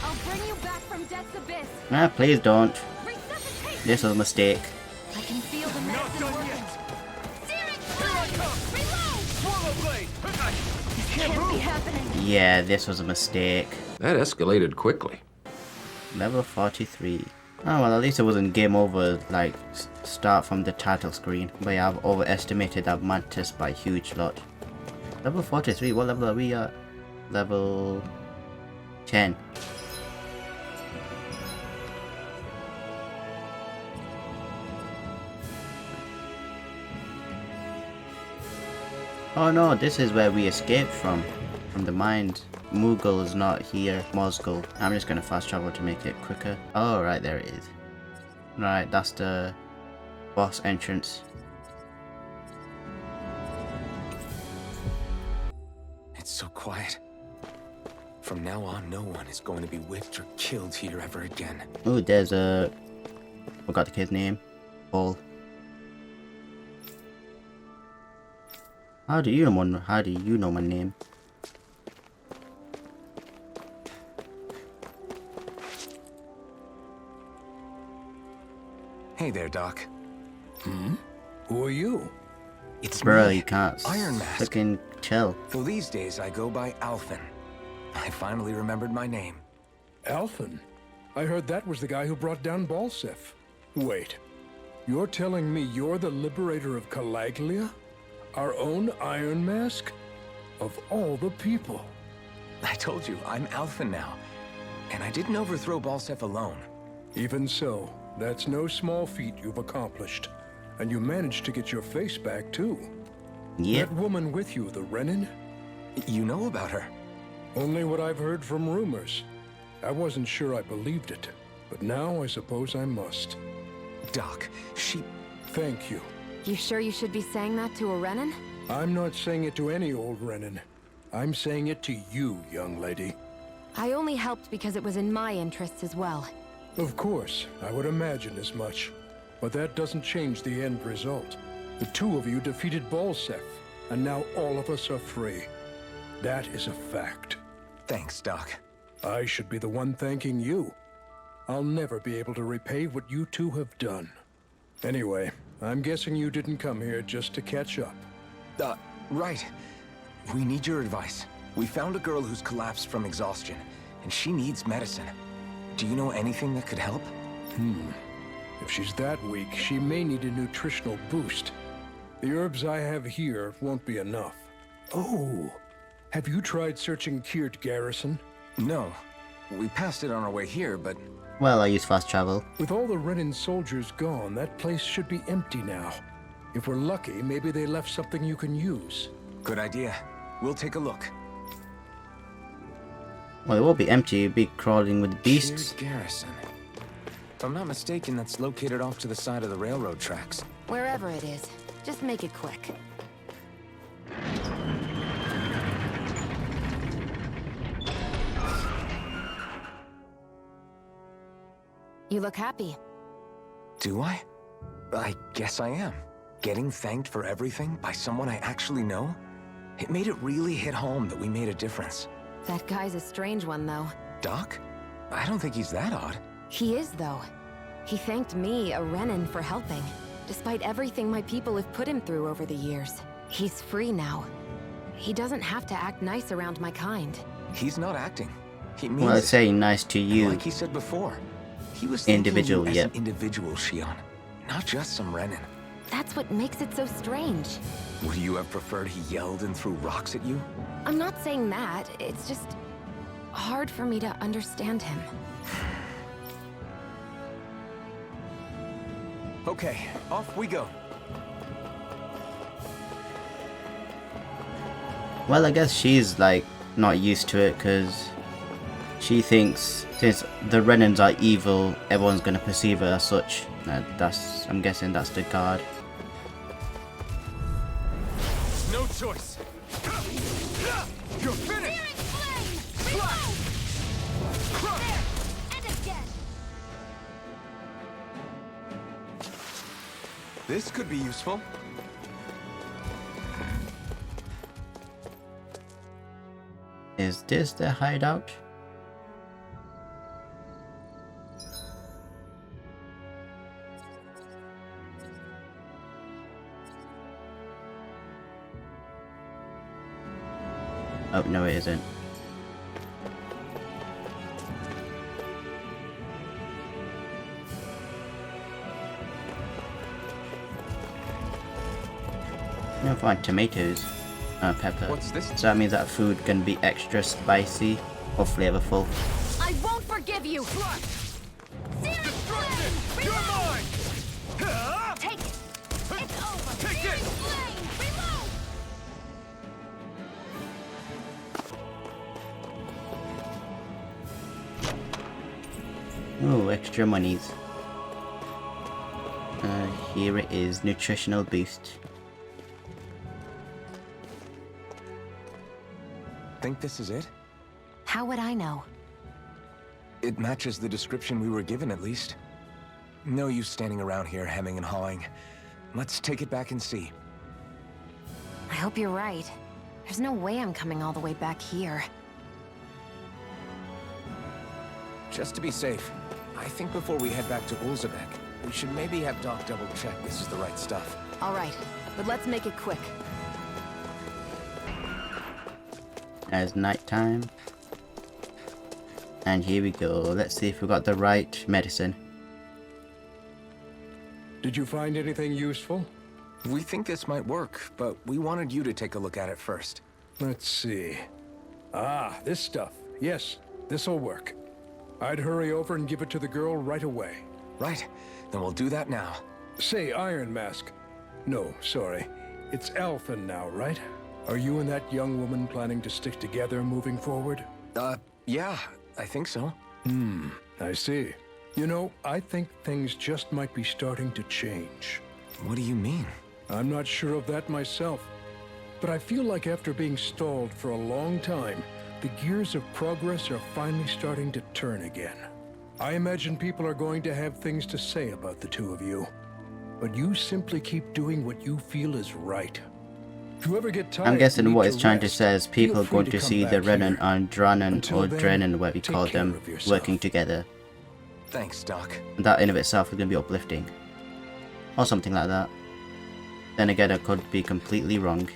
I'll bring you back from death's abyss! Ah, please don't. Resuscitation! This was a mistake. I can feel the Not medicine done working. yet! Searing Here I flame! come! Reload! Swallow blade! This can't be happening. Yeah, this was a mistake. That escalated quickly. Level 43. Oh well, at least it wasn't game over like start from the title screen. But yeah, I've overestimated that mantis by a huge lot. Level 43, what level are we at? Level 10. Oh no, this is where we escaped from the mines. Moogle is not here, Mosgul. I'm just gonna fast travel to make it quicker. Oh right, there it is. Right, that's the boss entrance. It's so quiet. From now on, no one is going to be whipped or killed here ever again. Oh, there's a... forgot the kid's name. Paul. How do you know my name? Hey there, Doc. Who are you? It's Bro, me, you can't Iron Mask. fucking chill. Though these days I go by Alphen. I finally remembered my name. Alphen? I heard that was the guy who brought down BALLSACK. Wait, you're telling me you're the liberator of Calaglia? Our own Iron Mask? Of all the people. I told you, I'm Alphen now. And I didn't overthrow BALLSACK alone. Even so, that's no small feat you've accomplished. And you managed to get your face back, too. Yep. That woman with you, the Renin? You know about her? Only what I've heard from rumors. I wasn't sure I believed it, but now I suppose I must. Doc, she... Thank you. You sure you should be saying that to a Renin? I'm not saying it to any old Renin. I'm saying it to you, young lady. I only helped because it was in my interests as well. Of course, I would imagine as much. But that doesn't change the end result. The two of you defeated BALLSACK, and now all of us are free. That is a fact. Thanks, Doc. I should be the one thanking you. I'll never be able to repay what you two have done. Anyway, I'm guessing you didn't come here just to catch up. Right. We need your advice. We found a girl who's collapsed from exhaustion, and she needs medicine. Do you know anything that could help? If she's that weak, she may need a nutritional boost. The herbs I have here won't be enough. Oh, have you tried searching Kirt Garrison? No. We passed it on our way here, but... Well, I use fast travel. With all the Renin soldiers gone, that place should be empty now. If we're lucky, maybe they left something you can use. Good idea. We'll take a look. Well, it won't be empty. You'll be crawling with beasts. Kirt Garrison. If I'm not mistaken, that's located off to the side of the railroad tracks. Wherever it is, just make it quick. You look happy. Do I? I guess I am. Getting thanked for everything by someone I actually know? It made it really hit home that we made a difference. That guy's a strange one, though. Doc? I don't think he's that odd. He is, though. He thanked me, a Renin, for helping, despite everything my people have put him through over the years. He's free now. He doesn't have to act nice around my kind. He's not acting. He means Well, it's saying nice to you. like he said before. He was Individual, thinking you as yep. an individual, Shionne. Not just some Renin. That's what makes it so strange. Would you have preferred he yelled and threw rocks at you? I'm not saying that. It's just hard for me to understand him. Okay, off we go. Well, I guess she's like not used to it because she thinks since the Renins are evil, everyone's gonna perceive her as such. I'm guessing that's the guard. No choice. You're finished. This could be useful. Is this the hideout? Oh, no it isn't. I'm gonna find tomatoes. Pepper. What's this? So that means that food can be extra spicy or flavorful. I won't forgive you! Destruction! You're mine! Take it! It's over! Take it! Reload! Oh, extra monies. Here it is, nutritional boost. Think this is it? How would I know? It matches the description we were given, at least. No use standing around here hemming and hawing. Let's take it back and see. I hope you're right. There's no way I'm coming all the way back here. Just to be safe, I think before we head back to Ulzabek, we should maybe have Doc double-check this is the right stuff. All right. but let's make it quick. As nighttime. And here we go. Let's see if we got the right medicine. Did you find anything useful? We think this might work, but we wanted you to take a look at it first. Let's see. Ah, this stuff. Yes, this'll work. I'd hurry over and give it to the girl right away. Right, then we'll do that now. Say, Iron Mask. No, sorry. It's Alphen now, right? Are you and that young woman planning to stick together moving forward? Yeah, I think so. I see. You know, I think things just might be starting to change. What do you mean? I'm not sure of that myself, but I feel like after being stalled for a long time, the gears of progress are finally starting to turn again. I imagine people are going to have things to say about the two of you, but you simply keep doing what you feel is right. If you ever get tired, I'm guessing what it's trying to rest, say is people feel going free to come see the back Renan here. and Dranen Until or then, Drennen, whatever you take call care them, of yourself. working together. Thanks, Doc. And that in of itself is going to be uplifting. Or something like that. Then again, I could be completely wrong.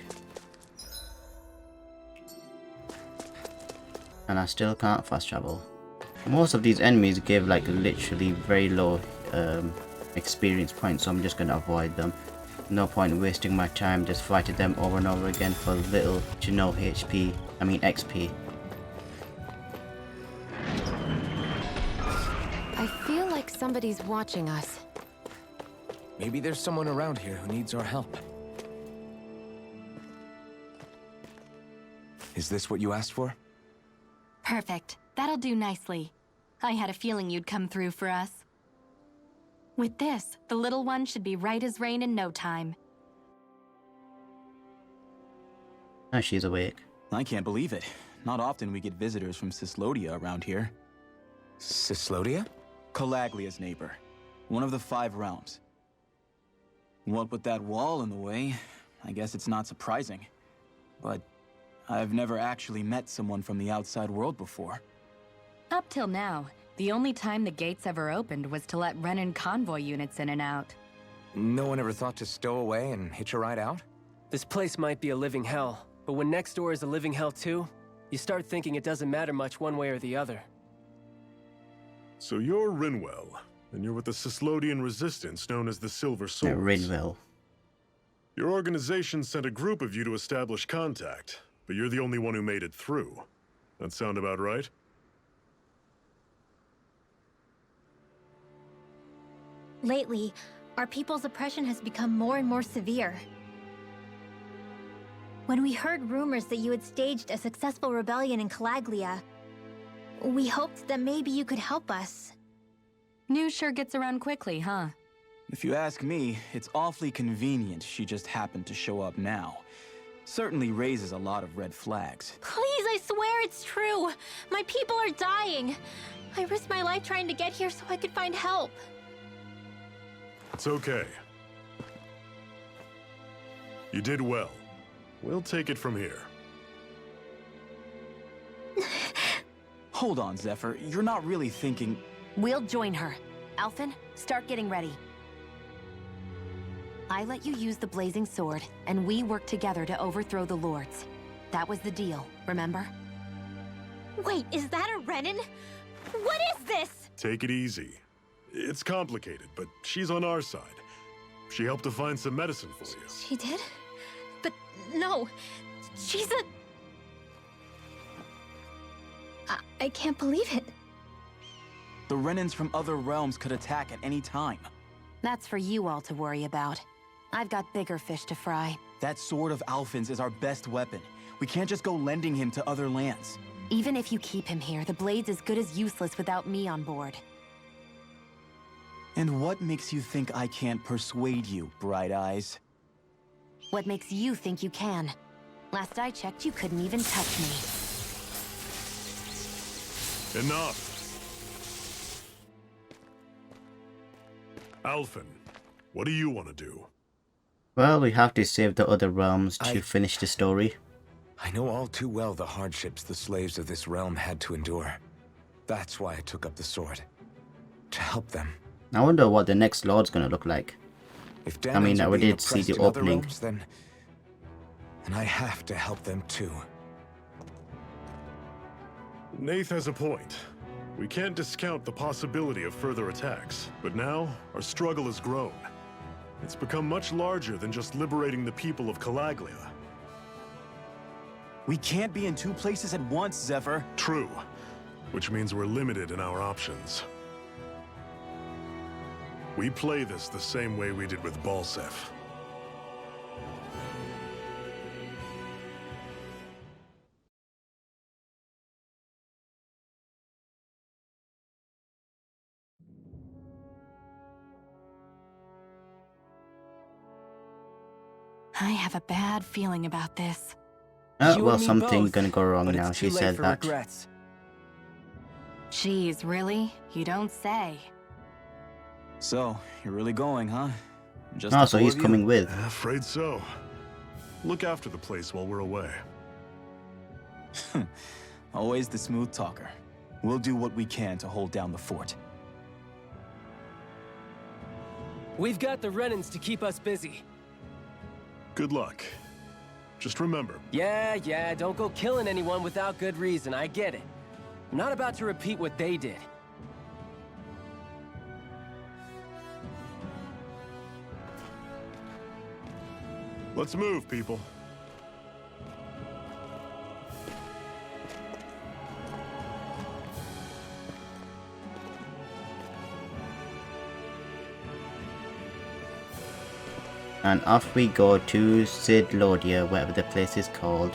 And I still can't fast travel. Most of these enemies give like literally very low experience points, so I'm just going to avoid them. No point in wasting my time just fighting them over and over again for little to no XP. I feel like somebody's watching us. Maybe there's someone around here who needs our help. Is this what you asked for? Perfect. That'll do nicely. I had a feeling you'd come through for us. With this, the little one should be right as rain in no time. Oh, she's awake. I can't believe it. Not often we get visitors from CYSLODIA around here. CYSLODIA? Calaglia's neighbor. One of the 5 realms. What with that wall in the way, I guess it's not surprising. But I've never actually met someone from the outside world before. Up till now, the only time the gates ever opened was to let Renan convoy units in and out. No one ever thought to stow away and hitch a ride out? This place might be a living hell, but when next door is a living hell too, you start thinking it doesn't matter much one way or the other. So you're Rinwell, and you're with the CYSLODIAN resistance known as the Silver Swords. Rinwell. Your organization sent a group of you to establish contact, but you're the only one who made it through. That sound about right? Lately, our people's oppression has become more and more severe. When we heard rumors that you had staged a successful rebellion in Calaglia, we hoped that maybe you could help us. News sure gets around quickly, huh? If you ask me, it's awfully convenient she just happened to show up now. Certainly raises a lot of red flags. Please, I swear it's true! My people are dying! I risked my life trying to get here so I could find help. It's okay. You did well. We'll take it from here. Hold on, Zephyr. You're not really thinking... We'll join her. Alphen, start getting ready. I let you use the blazing sword, and we worked together to overthrow the lords. That was the deal, remember? Wait, is that a Renan? What is this? Take it easy. It's complicated, but she's on our side. She helped to find some medicine for you. She did? But no, she's a... I can't believe it. The Renans from other realms could attack at any time. That's for you all to worry about. I've got bigger fish to fry. That sword of Alphen's is our best weapon. We can't just go lending him to other lands. Even if you keep him here, the blade's as good as useless without me on board. And what makes you think I can't persuade you, Bright Eyes? What makes you think you can? Last I checked, you couldn't even touch me. Enough! Alphen, what do you want to do? Well, we have to save the other realms to finish the story. I know all too well the hardships the slaves of this realm had to endure. That's why I took up the sword. To help them. I wonder what the next lord's gonna look like. If I mean, Danans are we being did see oppressed the in other opening. realms, then I have to help them too. Nath has a point. We can't discount the possibility of further attacks, but now our struggle has grown. It's become much larger than just liberating the people of Calaglia. We can't be in two places at once, Zephyr. True, which means we're limited in our options. We play this the same way we did with BALLSACK. I have a bad feeling about this. You Well, and me something's both, gonna go wrong but now. it's She too late said for that. regrets. Jeez, really? You don't say. So, you're really going, huh? Just Oh, the so four he's of you? coming with. Afraid so. Look after the place while we're away. Always the smooth talker. We'll do what we can to hold down the fort. We've got the Renans to keep us busy. Good luck. Just remember, Yeah, don't go killing anyone without good reason, I get it. I'm not about to repeat what they did. let's move, people. And off we go to CYSLODIA, whatever the place is called.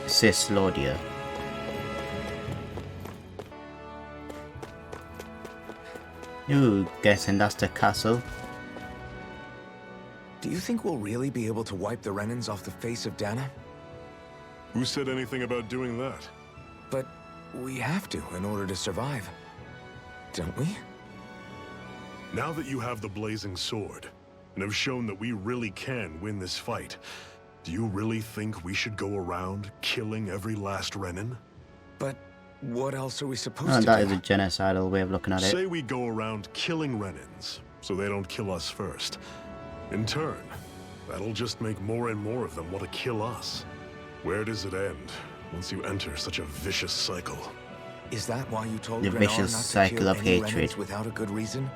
CYSLODIA. Ooh, guessing that's the castle. Do you think we'll really be able to wipe the Renans off the face of Dana? Who said anything about doing that? But we have to in order to survive. Don't we? Now that you have the blazing sword, and have shown that we really can win this fight, do you really think we should go around killing every last Renin? But what else are we supposed Oh, to that do? is a genocidal way of looking at it. Say we go around killing Renins, so they don't kill us first. In turn, that'll just make more and more of them want to kill us. Where does it end once you enter such a vicious cycle? Is that why you told The Renar vicious not to cycle kill of any hatred. Renans without a good reason?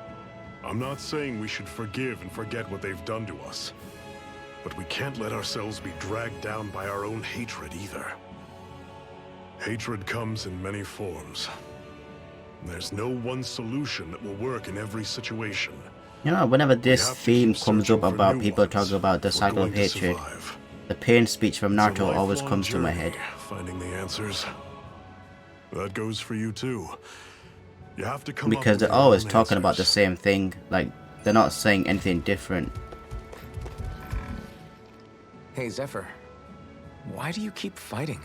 I'm not saying we should forgive and forget what they've done to us, but we can't let ourselves be dragged down by our own hatred either. Hatred comes in many forms. There's no one solution that will work in every situation. You know, whenever this have to theme keep comes searching up for about new people ones talking about the if we're cycle of going to hatred, survive. the pain speech from It's a Naruto always lifelong comes to my journey, head. Finding the answers. That goes for you too. You have to come up Because with they're your always own talking about the answers. same thing. Like, they're not saying anything different. Hey, Zephyr. Why do you keep fighting?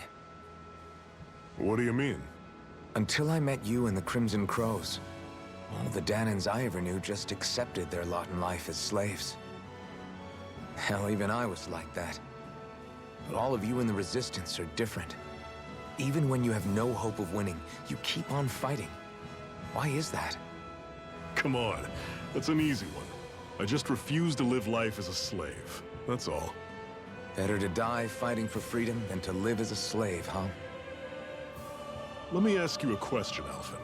What do you mean? Until I met you and the Crimson Crows, all the Danans I ever knew just accepted their lot in life as slaves. Hell, even I was like that. But all of you in the Resistance are different. Even when you have no hope of winning, you keep on fighting. Why is that? Come on, that's an easy one. I just refuse to live life as a slave. That's all. Better to die fighting for freedom than to live as a slave, huh? Let me ask you a question, Alphen.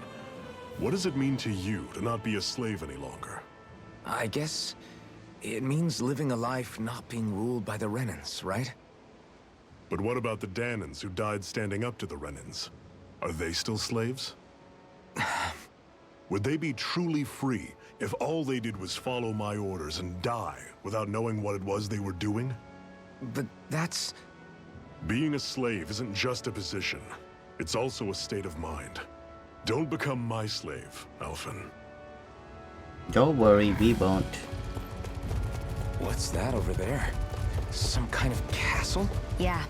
What does it mean to you to not be a slave any longer? I guess it means living a life not being ruled by the Renans, right? But what about the Danans who died standing up to the Renans? Are they still slaves? Would they be truly free if all they did was follow my orders and die without knowing what it was they were doing? But that's... Being a slave isn't just a position. It's also a state of mind. Don't become my slave, Alphen. Don't worry, we won't. What's that over there? Some kind of castle? Yeah,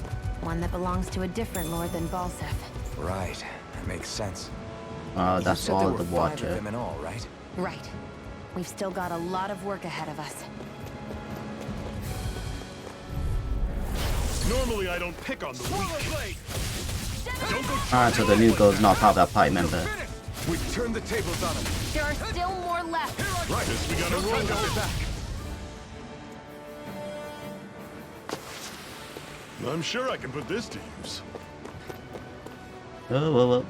one that belongs to a different lord than BALLSACK. Right, that makes sense. Oh, You that's said all there the were 5 water. of them in all, right? Right. We've still got a lot of work ahead of us. Normally I don't pick on the weak. Don't go Alright, so the new girl's not part of that party member. We've turned the tables on them. There are still more left. Right, guess we gotta roll with it. I'm sure I can put this to use. Oh, well.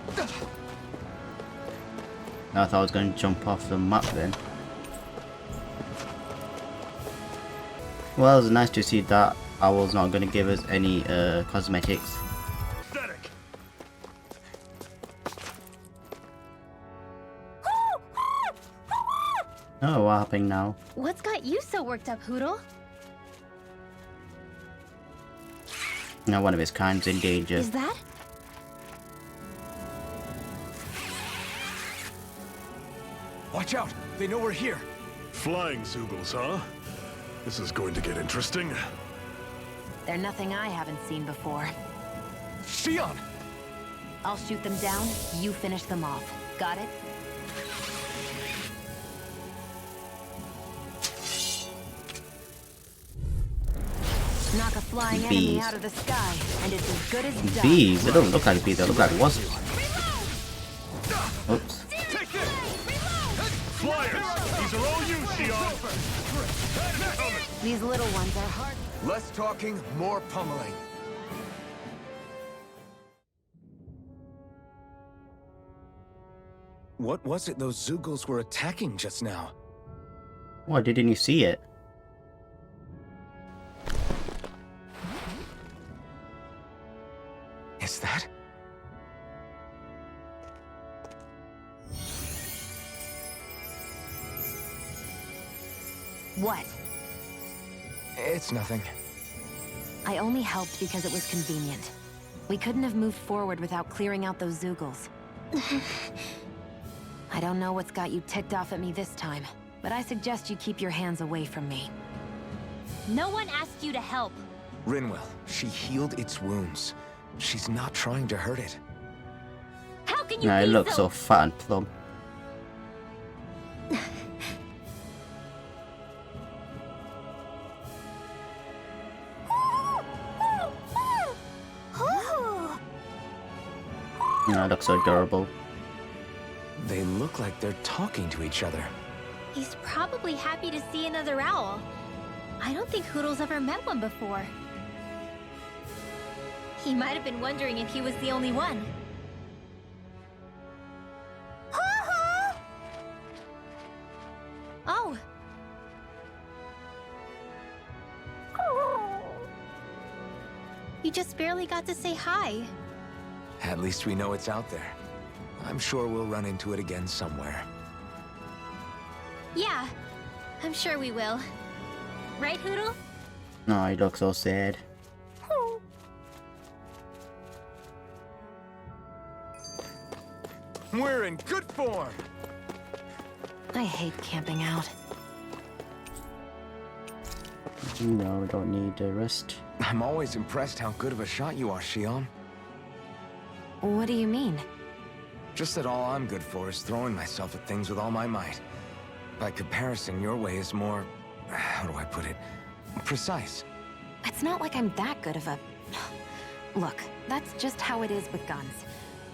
I thought I was going to jump off the map then. Well, it's nice to see that Owl's not going to give us any cosmetics. Pathetic. Oh, what happened now? What's got you so worked up, Hootle? Now one of his kind's in danger. Is that? Watch out! They know we're here! Flying Zoogles, huh? This is going to get interesting. They're nothing I haven't seen before. Shionne! I'll shoot them down, you finish them off. Got it? Knock a flying enemy out of the sky, and it's as good as done. Bees? They don't look like bees, they look like wasps. Oops. Flyers! These are all you, Shionne! These little ones are hard. Less talking, more pummeling. What was it those Zoogles were attacking just now? Why didn't you see it? Is that? What? It's nothing. I only helped because it was convenient. We couldn't have moved forward without clearing out those Zoogles. I don't know what's got you ticked off at me this time, but I suggest you keep your hands away from me. No one asked you to help. Rinwell, she healed its wounds. She's not trying to hurt it. How can you Nah, it be looks so fat and plump. It looks so adorable. They look like they're talking to each other. He's probably happy to see another owl. I don't think Hootle's ever met one before. He might have been wondering if he was the only one. Oh. You just barely got to say hi. At least we know it's out there. I'm sure we'll run into it again somewhere. Yeah, I'm sure we will. Right, Hootle? No, he looks so sad. We're in good form! I hate camping out. No, we don't need a rest. I'm always impressed how good of a shot you are, Shionne. What do you mean? Just that all I'm good for is throwing myself at things with all my might. By comparison, your way is more... how do I put it? Precise. It's not like I'm that good of a... Look, that's just how it is with guns.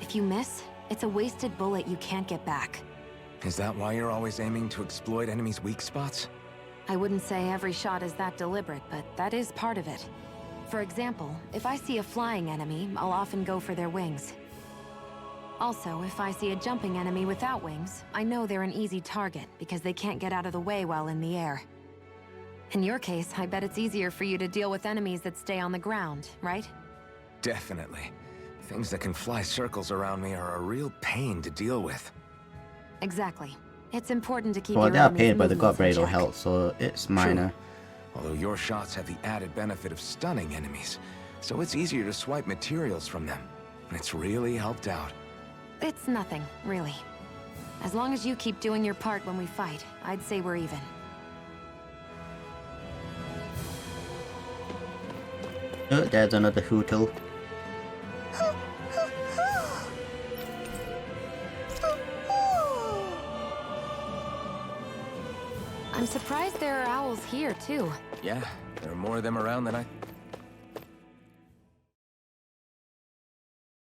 If you miss, it's a wasted bullet you can't get back. Is that why you're always aiming to exploit enemies' weak spots? I wouldn't say every shot is that deliberate, but that is part of it. For example, if I see a flying enemy, I'll often go for their wings. Also, if I see a jumping enemy without wings, I know they're an easy target because they can't get out of the way while in the air. In your case, I bet it's easier for you to deal with enemies that stay on the ground, right? Definitely. Things that can fly circles around me are a real pain to deal with. Exactly. It's important to keep Well, your they are enemy's paid, but they got movements very in little check. health, so it's minor. Although your shots have the added benefit of stunning enemies, so it's easier to swipe materials from them. It's really helped out. It's nothing, really. As long as you keep doing your part when we fight, I'd say we're even. Oh, there's another Hootle. I'm surprised there are owls here, too. Yeah, there are more of them around than I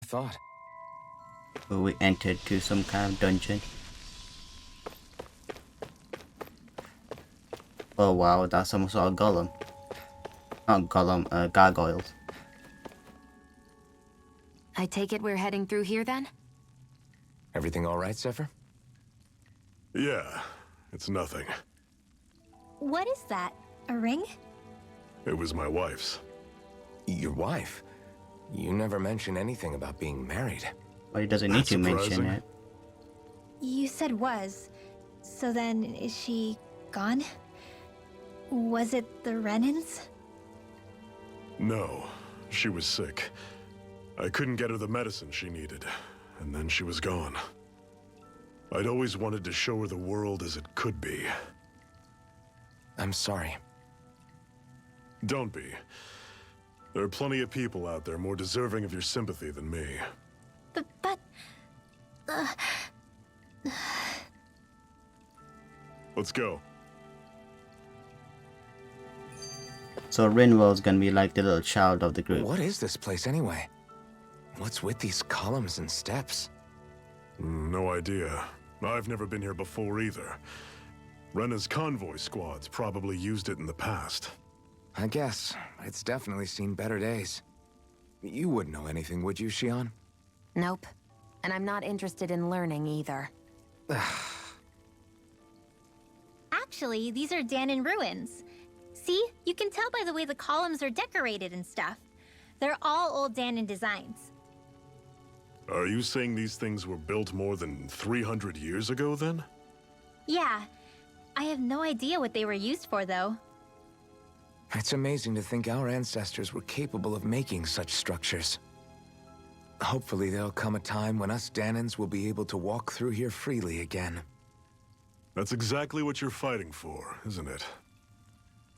thought. We entered to some kind of dungeon. Oh wow, that's some sort of golem. Not golem, gargoyles. I take it we're heading through here then? Everything all right, Zephyr? Yeah, it's nothing. What is that? A ring? It was my wife's. Your wife? You never mentioned anything about being married. Well, he doesn't need to mention surprising. it. You said was. So then, is she gone? Was it the Renans? No, she was sick. I couldn't get her the medicine she needed, and then she was gone. I'd always wanted to show her the world as it could be. I'm sorry. Don't be. There are plenty of people out there more deserving of your sympathy than me. But... Let's go. So Rinwell's gonna be like the little child of the group. What is this place anyway? What's with these columns and steps? No idea. I've never been here before either. Rena's convoy squads probably used it in the past. I guess. It's definitely seen better days. You wouldn't know anything, would you, Shionne? Nope. And I'm not interested in learning either. Actually, these are Danon ruins. See? You can tell by the way the columns are decorated and stuff. They're all old Danon designs. Are you saying these things were built more than 300 years ago, then? Yeah. I have no idea what they were used for, though. It's amazing to think our ancestors were capable of making such structures. Hopefully there'll come a time when us Danons will be able to walk through here freely again. That's exactly what you're fighting for, isn't it?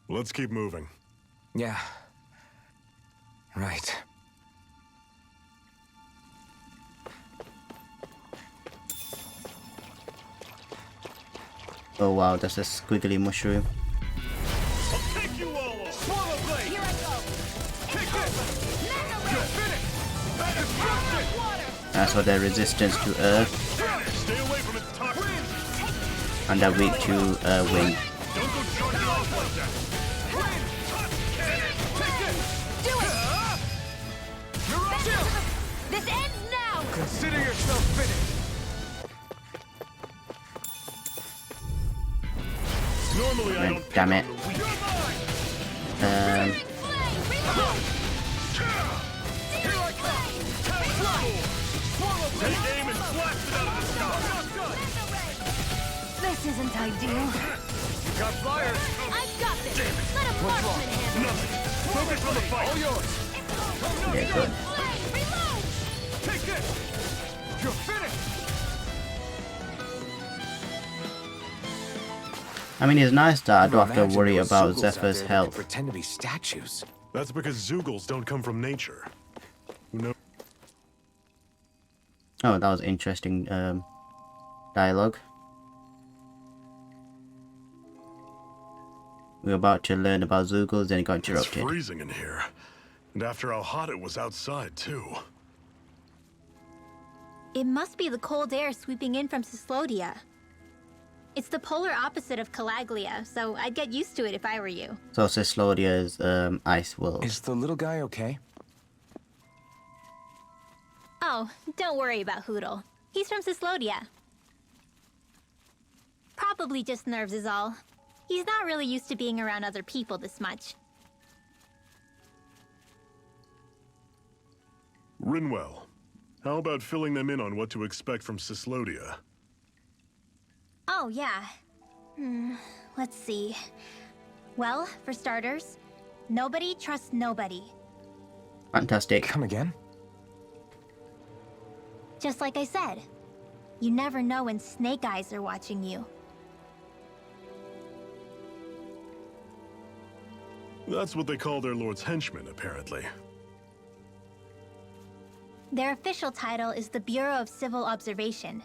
Let's keep moving. Yeah. Right. Oh wow, that's a squiggly mushroom. I'll take you all on! Swallow blade! Here I go! Kick this! You're finished! Destruction! That's what their resistance to earth. Stay away from its toxins! And they're weak to wind. Don't go charging off like that! Do it! You're up! Chill! This ends now! Consider yourself finished! Normally I don't Damn it. Take aim and blast it out of the sky! This isn't ideal. You got fire! I've got this! Let a marksman handle it! Nothing! Focus on the fight! All yours! Yeah, good. Reload! Take this! You're finished! I mean, it's nice that I don't have to Imagine worry those about Zeugles out Zephyr's there that health. could pretend to be statues. That's because Zeugles don't come from nature. Who knows? Oh, that was interesting dialogue. We were about to learn about Zeugles, then it got It's interrupted. freezing in here. And after how hot it was outside, too. It must be the cold air sweeping in from CYSLODIA. It's the polar opposite of Calaglia, so I'd get used to it if I were you. So CYSLODIA is ice world. Is the little guy okay? Oh, don't worry about Hootle. He's from CYSLODIA. Probably just nerves is all. He's not really used to being around other people this much. Rinwell, how about filling them in on what to expect from CYSLODIA? Oh, yeah. Let's see. Well, for starters, nobody trusts nobody. Fantastic. Come again? Just like I said. You never know when Snake Eyes are watching you. That's what they call their lord's henchmen, apparently. Their official title is the Bureau of Civil Observation.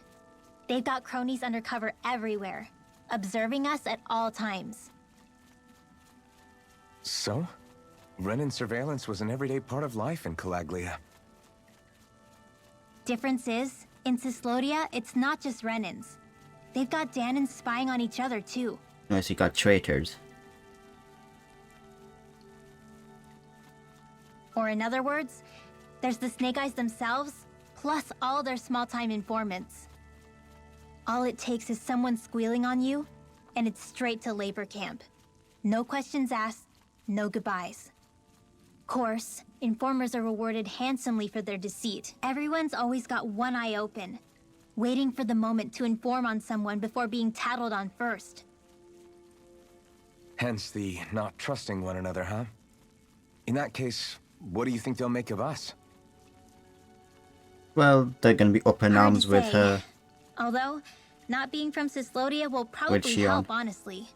They've got cronies undercover everywhere, observing us at all times. So? Renan surveillance was an everyday part of life in Calaglia. Difference is, in CYSLODIA, it's not just Renans. They've got Danons spying on each other, too. Unless you got traitors. Or in other words, there's the Snake Eyes themselves, plus all their small-time informants. All it takes is someone squealing on you, and it's straight to labor camp. No questions asked, no goodbyes. Course, informers are rewarded handsomely for their deceit. Everyone's always got one eye open, waiting for the moment to inform on someone before being tattled on first. Hence the not trusting one another, huh? In that case, what do you think they'll make of us? Well, they're gonna be up in Hard arms to with say. her. Although, not being from CYSLODIA will probably help, honestly.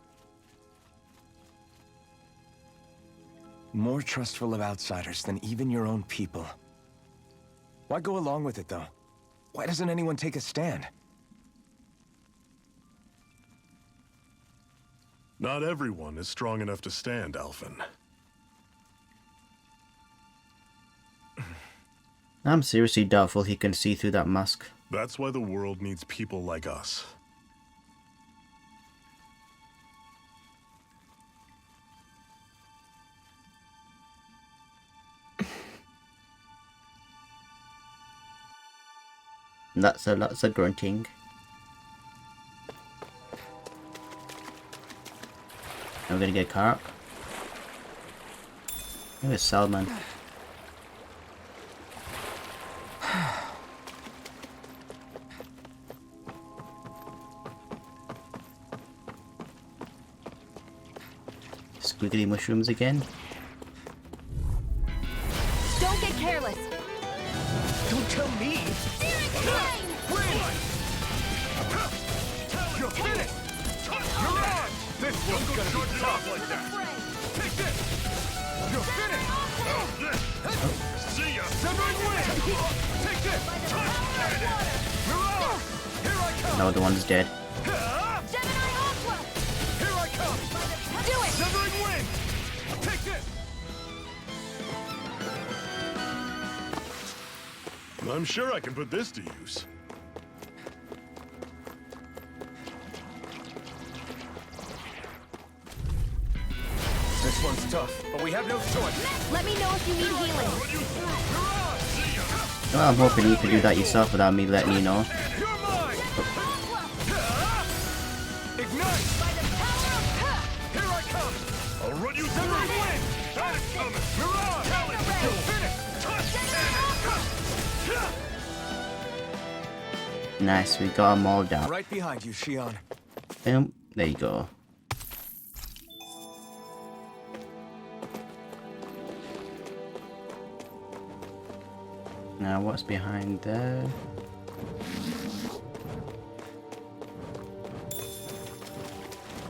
More trustful of outsiders than even your own people. Why go along with it, though? Why doesn't anyone take a stand? Not everyone is strong enough to stand, Alphen. I'm seriously doubtful he can see through that mask. That's why the world needs people like us. That's a grunting. I'm gonna get carp. Where's Salmon? Squiggly mushrooms again. Don't get careless. Don't tell me! You're finished! You're on! This one's gonna be tough like that! Take this! You're finished! See ya! Severing Wing! Take this! You're on! Here I come! No, the one's dead. Here I come! Do it! Severing Wing! Take this! I'm sure I can put this to use. This one's tough, but we have no choice. Let me know if you need healing. Well, I'm hoping you can do that yourself without me letting you know. You're mine! Ignite! Here I come! I'll run you Severing through. Wing! That's coming! You're on! You're finished! Nice, we got them all down. Right behind you, Shionne. Boom, there you go. Now what's behind there?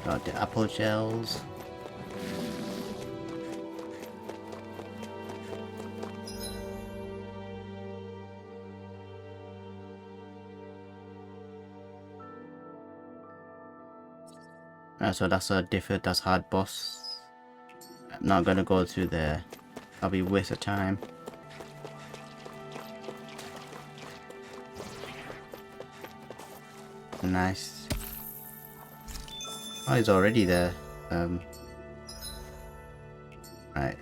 Got the apple shells. So that's a different, that's hard boss. I'm not gonna go through there. I'll be waste of time. Nice. Oh, he's already there. Right.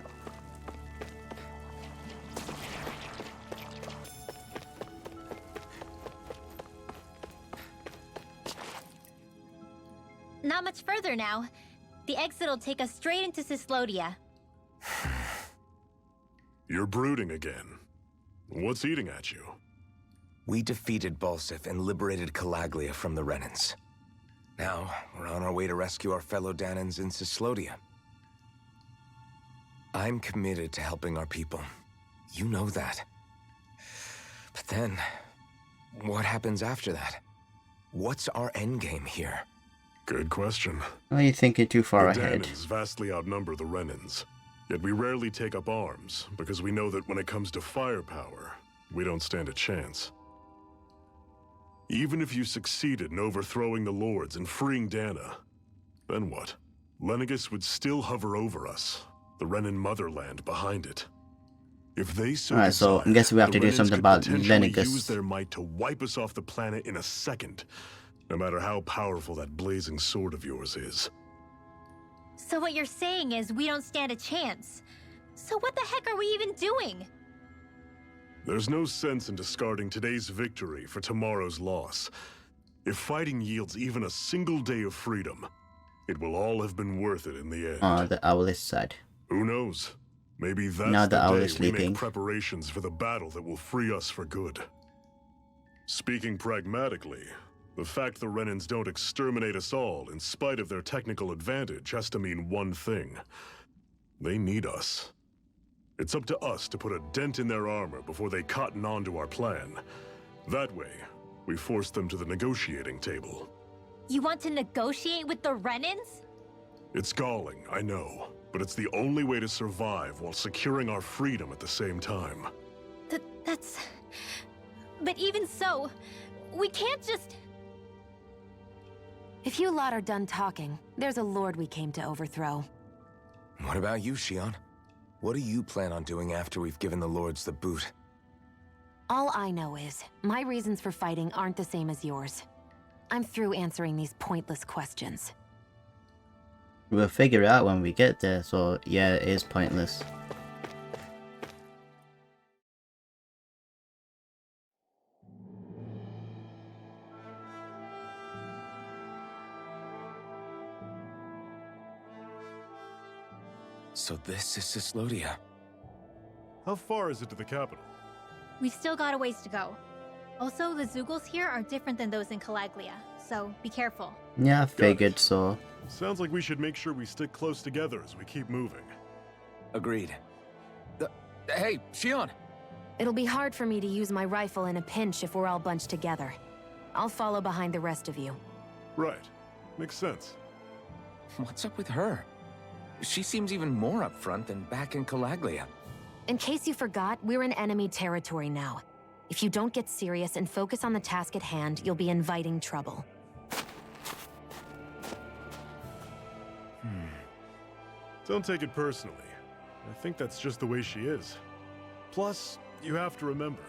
Not much further now. The exit'll take us straight into CYSLODIA. You're brooding again. What's eating at you? We defeated BALLSACK and liberated Calaglia from the Renans. Now, we're on our way to rescue our fellow Dahnans in CYSLODIA. I'm committed to helping our people. You know that. But then, what happens after that? What's our endgame here? Good question. Well, you're thinking too far the ahead. Dahnans vastly outnumber the Renans. Yet we rarely take up arms, because we know that when it comes to firepower, we don't stand a chance. Even if you succeeded in overthrowing the Lords and freeing Dahna, then what? Lenegis would still hover over us, the Renan motherland behind it. If they so Alright, so I'm guessing we have to do something about Lenegis. Use their might to wipe us off the planet in a second, no matter how powerful that blazing sword of yours is. So what you're saying is we don't stand a chance. So what the heck are we even doing? There's no sense in discarding today's victory for tomorrow's loss. If fighting yields even a single day of freedom, it will all have been worth it in the end. Oh, the owl is sad. Who knows? Maybe that's Now the owl the is day we sleeping. make preparations for the battle that will free us for good. Speaking pragmatically, the fact the Renans don't exterminate us all in spite of their technical advantage has to mean one thing. They need us. It's up to us to put a dent in their armor before they cotton on to our plan. That way, we force them to the negotiating table. You want to negotiate with the Renans? It's galling, I know, but it's the only way to survive while securing our freedom at the same time. That's... But even so, we can't just... If you lot are done talking, there's a lord we came to overthrow. What about you, Shionne? What do you plan on doing after we've given the lords the boot? All I know is, my reasons for fighting aren't the same as yours. I'm through answering these pointless questions. We'll figure it out when we get there, so yeah, it is pointless. So this is CYSLODIA. How far is it to the capital? We've still got a ways to go. Also, the Zeugles here are different than those in Calaglia, so be careful. Yeah, I figured so. Sounds like we should make sure we stick close together as we keep moving. Agreed. Hey, Shionne! It'll be hard for me to use my rifle in a pinch if we're all bunched together. I'll follow behind the rest of you. Right. Makes sense. What's up with her? She seems even more upfront than back in Calaglia. In case you forgot, we're in enemy territory now. If you don't get serious and focus on the task at hand, you'll be inviting trouble. Don't take it personally. I think that's just the way she is. Plus, you have to remember,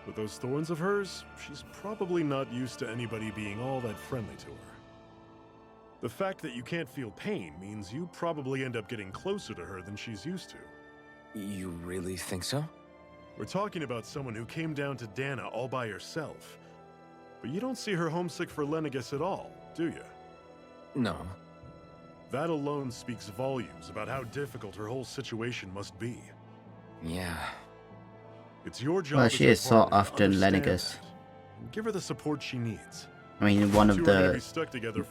with those thorns of hers, she's probably not used to anybody being all that friendly to her. The fact that you can't feel pain means you probably end up getting closer to her than she's used to. You really think so? We're talking about someone who came down to Dana all by herself. But you don't see her homesick for Lenegis at all, do you? No. That alone speaks volumes about how difficult her whole situation must be. Yeah. It's your job. Well, she is sought after Lenegis. Give her the support she needs. I mean, one of the...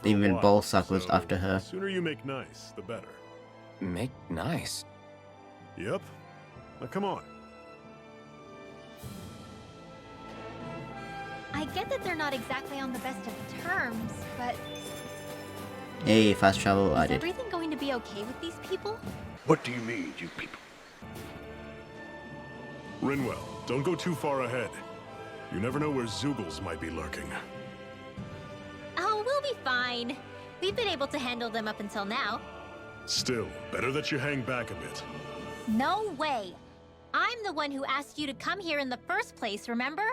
Even while, BALLSACK was after her. The sooner you make nice, the better. Make nice? Yep. Now come on. I get that they're not exactly on the best of terms, but... Hey, fast travel Is added. everything going to be okay with these people? What do you mean, you people? Rinwell, don't go too far ahead. You never know where Zeugles might be lurking. Oh, we'll be fine. We've been able to handle them up until now. Still, better that you hang back a bit. No way! I'm the one who asked you to come here in the first place, remember?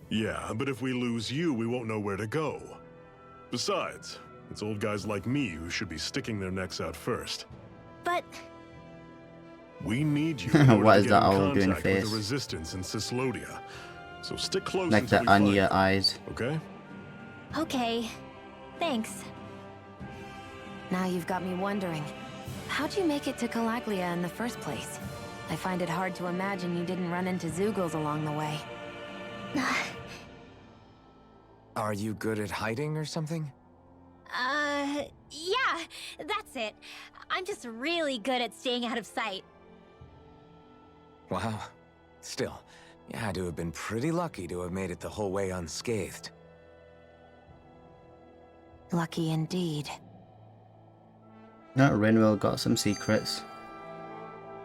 Yeah, but if we lose you, we won't know where to go. Besides, it's old guys like me who should be sticking their necks out first. But... We need you in order What to is get that in owl doing contact with face? the resistance in CYSLODIA. So stick close Like until the we find Anya you, eyes. okay? Okay. Thanks. Now you've got me wondering, how'd you make it to Calaglia in the first place? I find it hard to imagine you didn't run into Zeugles along the way. Are you good at hiding or something? Yeah, that's it. I'm just really good at staying out of sight. Wow. Still, you had to have been pretty lucky to have made it the whole way unscathed. Lucky indeed. No, Rinwell got some secrets.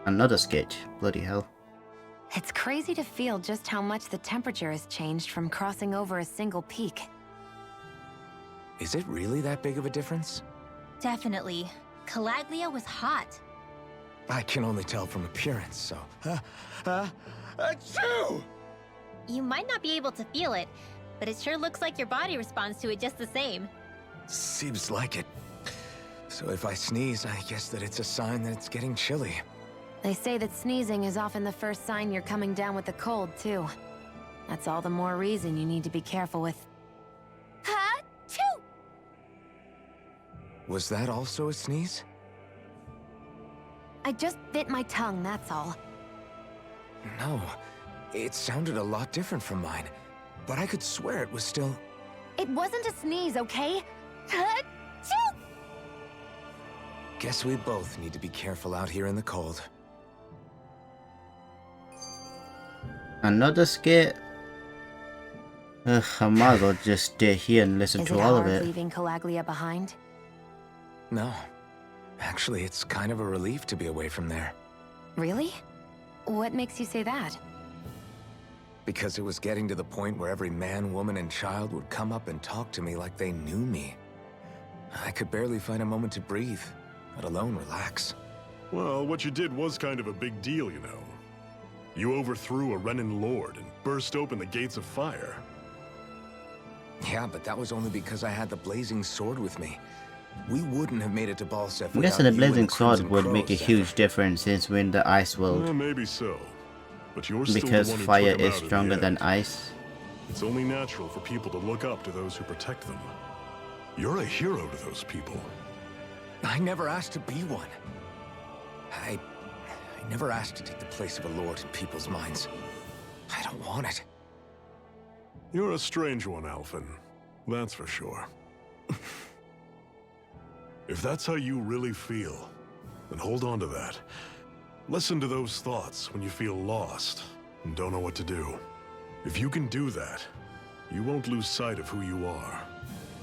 Another sketch. Bloody hell. It's crazy to feel just how much the temperature has changed from crossing over a single peak. Is it really that big of a difference? Definitely. Calaglia was hot. I can only tell from appearance, so... Achoo! You might not be able to feel it, but it sure looks like your body responds to it just the same. Seems like it. So if I sneeze, I guess that it's a sign that it's getting chilly. They say that sneezing is often the first sign you're coming down with the cold, too. That's all the more reason you need to be careful with... Ha-choo! Was that also a sneeze? I just bit my tongue, that's all. No, it sounded a lot different from mine, but I could swear it was still... It wasn't a sneeze, okay? Ha-choo! Guess we both need to be careful out here in the cold. Another skit? Ugh, I might as well just stay here and listen to all of it. Leaving Calaglia behind? No. Actually, it's kind of a relief to be away from there. Really? What makes you say that? Because it was getting to the point where every man, woman, and child would come up and talk to me like they knew me. I could barely find a moment to breathe, let alone relax. Well, what you did was kind of a big deal, you know. You overthrew a Renin lord and burst open the gates of fire. Yeah, but that was only because I had the blazing sword with me. We wouldn't have made it to BALLSACK. I'm guessing the blazing sword would make a huge difference since we're in the ice world. Maybe so. But you're still because the one who fire took them is out at the stronger than end. ice. It's only natural for people to look up to those who protect them. You're a hero to those people. I never asked to be one. I never asked to take the place of a lord in people's minds. I don't want it. You're a strange one, Alphen. That's for sure. If that's how you really feel, then hold on to that. Listen to those thoughts when you feel lost and don't know what to do. If you can do that, you won't lose sight of who you are,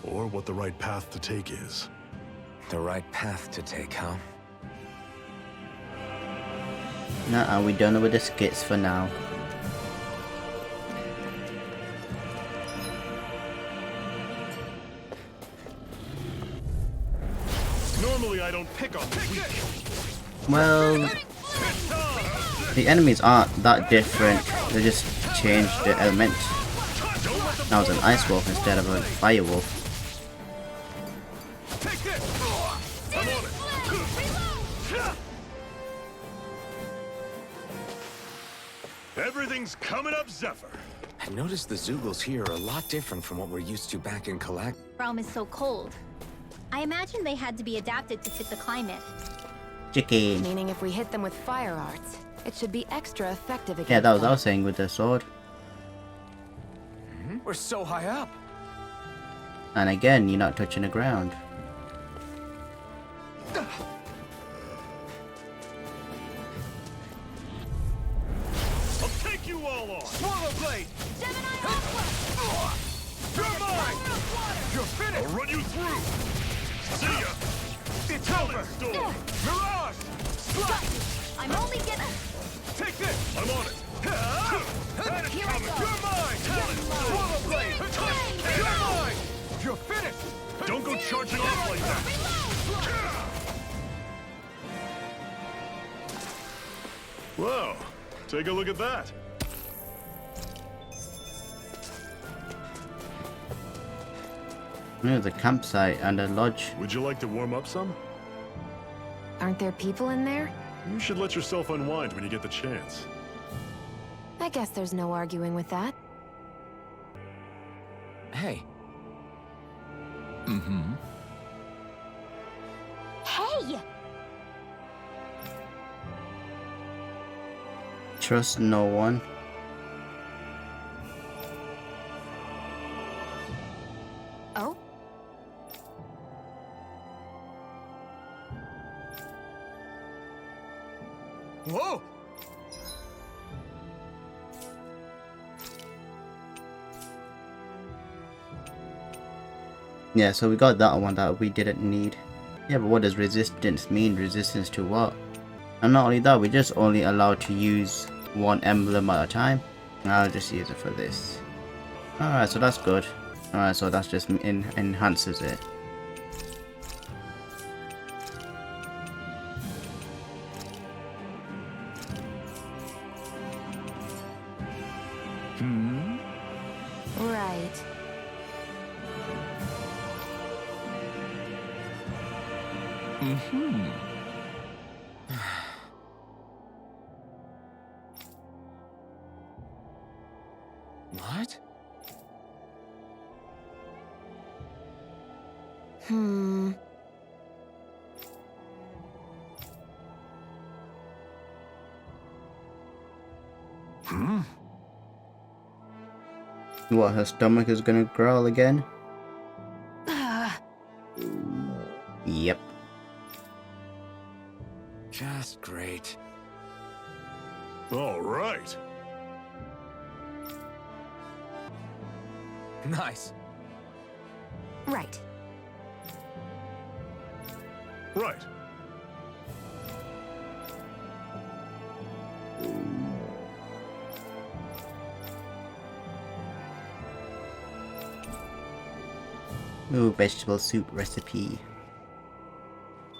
or what the right path to take is. The right path to take, huh? Nah, we done with the skits for now. Normally I don't pick on the weak. Well, the enemies aren't that different. They just changed the element. Now it's an ice wolf instead of a fire wolf. Everything's coming up, Zephyr. I noticed the Zeugles here are a lot different from what we're used to back in Calaglia. Realm is so cold. I imagine they had to be adapted to fit the climate. Chicken. Meaning if we hit them with fire arts, it should be extra effective against Yeah, that was them. what I was saying with the sword. We're so high up. And again, you're not touching the ground. I'll take you all on. Swallow blade! You're mine! You're finished! I'll run you through. See ya. It's over! Storm. Mirage! Slap! I'm only gonna... Take this! I'm on it. That is Here I coming! go. You're mine! Swallow blade! You're mine! You're finished! Don't go charging off like that. Whoa. Take a look at that. There's a campsite and a lodge. Would you like to warm up some? Aren't there people in there? You should let yourself unwind when you get the chance. I guess there's no arguing with that. Hey. Hey! Trust no one. Oh? Whoa! Yeah, so we got that one that we didn't need. Yeah, but what does resistance mean? Resistance to what? And not only that, we're just only allowed to use one emblem at a time. I'll just use it for this. Alright, so that's good. Alright, so that's just enhances it. Right. What? What, her stomach is gonna growl again? Yep. Just great. All right. Nice. Right. Right. Ooh, vegetable soup recipe.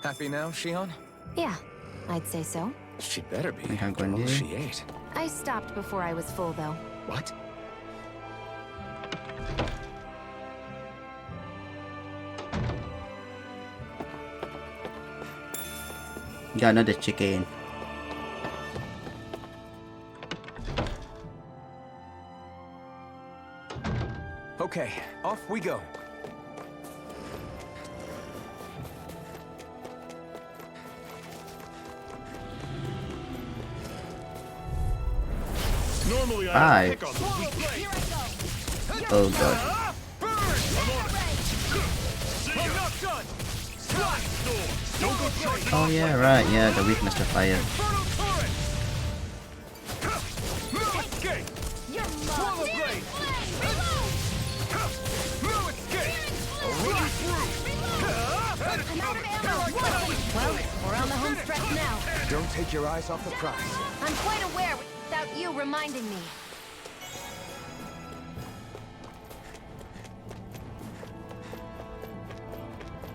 Happy now, Shionne? Yeah, I'd say so. She better be. I can't go After in all here. she ate. I stopped before I was full, though. What? Got another chicken. Okay, off we go. Normally I Bye. pick on the weak. Oh god. Oh yeah, right, yeah, the weakness to fire. Well, we're on the home stretch now. Don't take your eyes off the prize. I'm quite aware without you reminding me.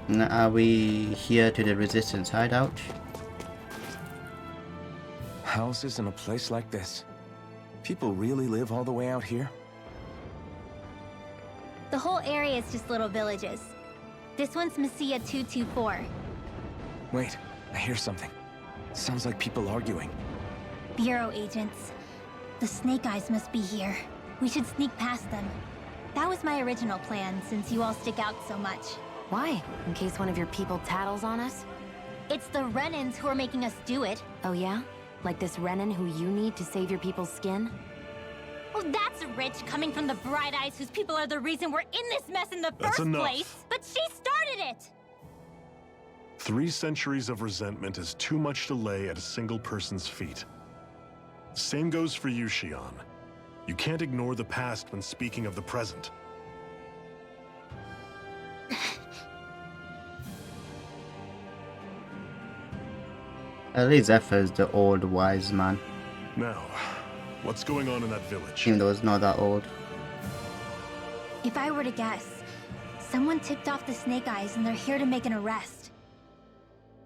Now, are we here to the resistance hideout? Houses in a place like this. People really live all the way out here? The whole area is just little villages. This one's Messiah 224. Wait, I hear something. Sounds like people arguing. Bureau agents. The Snake Eyes must be here. We should sneak past them. That was my original plan, since you all stick out so much. Why? In case one of your people tattles on us? It's the Renans who are making us do it. Oh yeah? Like this Renan who you need to save your people's skin? Oh, that's rich coming from the Bright Eyes whose people are the reason we're in this mess in the That's first enough. place. But she started it! 3 centuries of resentment is too much to lay at a single person's feet. Same goes for you, Shionne. You can't ignore the past when speaking of the present. At least Zephyr's the old wise man, Now, what's going on in that village? even though it's not that old. If I were to guess, someone tipped off the Snake Eyes and they're here to make an arrest.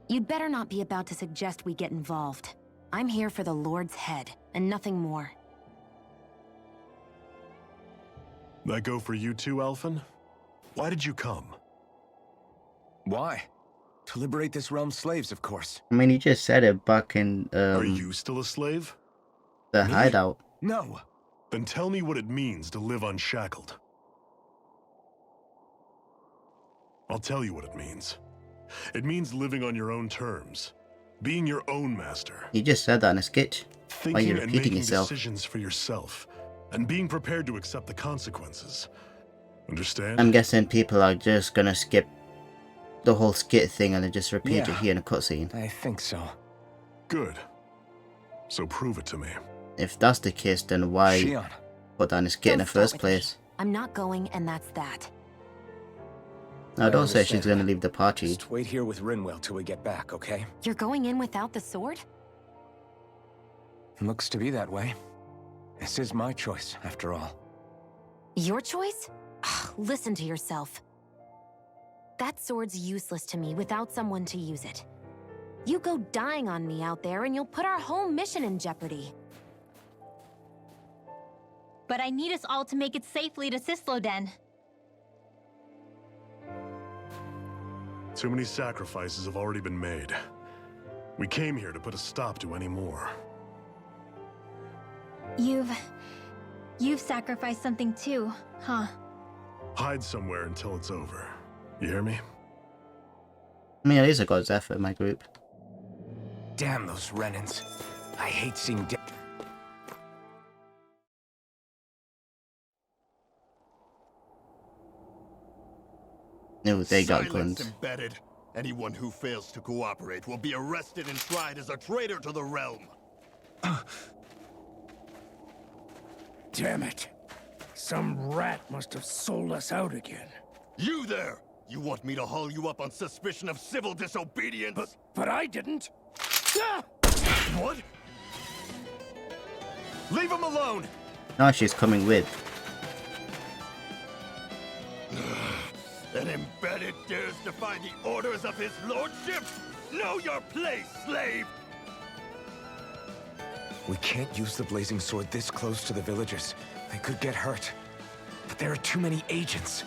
You'd better not be about to suggest we get involved. I'm here for the Lord's head, and nothing more. That go for you too, Elfin? Why did you come? Why? To liberate this realm's slaves, of course. I mean, you just said it back in Are you still a slave? the hideout. No. Then tell me what it means to live unshackled. I'll tell you what it means. It means living on your own terms. Being your own master. You just said that in a skit. Why are you Thinking and repeating making yourself? decisions for yourself. And being prepared to accept the consequences. Understand? I'm guessing people are just gonna skip the whole skit thing and then just repeat it Yeah. here in a cutscene. I think so. Good. So prove it to me. If that's the case, then why Shionne. put that in a skit in the Don't start first with place? I'm not going, and that's that. Now, don't say understand. she's gonna leave the party. Just wait here with Rinwell till we get back, okay? You're going in without the sword? Looks to be that way. This is my choice, after all. Your choice? Listen to yourself. That sword's useless to me without someone to use it. You go dying on me out there and you'll put our whole mission in jeopardy. But I need us all to make it safely to CYSLODIA. Too many sacrifices have already been made. We came here to put a stop to any more. You've sacrificed something too, huh? Hide somewhere until it's over. You hear me? I mean, at least I got Zephyr in my group. Damn those Renans. I hate seeing No, they got Silence guns. embedded. Anyone who fails to cooperate will be arrested and tried as a traitor to the realm. Damn it. Some rat must have sold us out again. You there! You want me to haul you up on suspicion of civil disobedience? But I didn't. What? Leave him alone! Now she's coming with. An embedded dares defy the orders of his lordship? Know your place, slave! We can't use the blazing sword this close to the villagers. They could get hurt. But there are too many agents.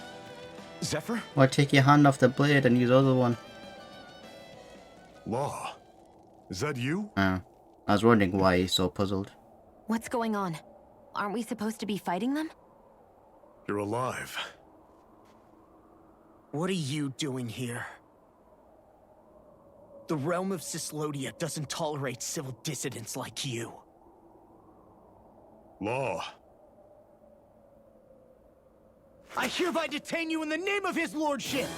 Zephyr? Or take your hand off the blade and use the other one. Law? Is that you? I was wondering why he's so puzzled. What's going on? Aren't we supposed to be fighting them? You're alive. What are you doing here? The realm of CYSLODIA doesn't tolerate civil dissidents like you. Law. I hereby detain you in the name of his lordship!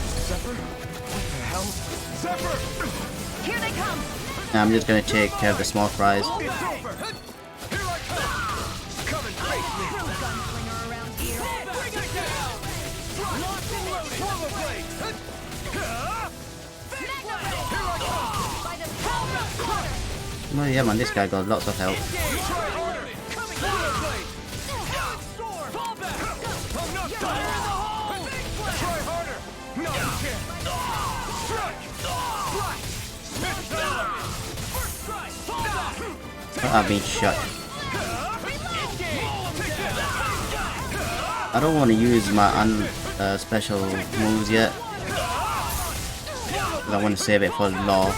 Zephyr? What the hell? Zephyr! Here they come! Now I'm just gonna take care of the small fries. It's over! Here I come! Come and face me! True gunslinger around here. Bring it down! Locked and loaded! Swallow blade! Here I come! By the power of slaughter! Well, yeah man, this guy got lots of help. Try harder! Coming! Swallow blade! Sword! Fall back! I'm not done! Fire in the hole! Try harder! No, you can't! Strike! Strike! First strike! Fall back! I've been shot. I don't want to use my special moves yet. I want to save it for Law.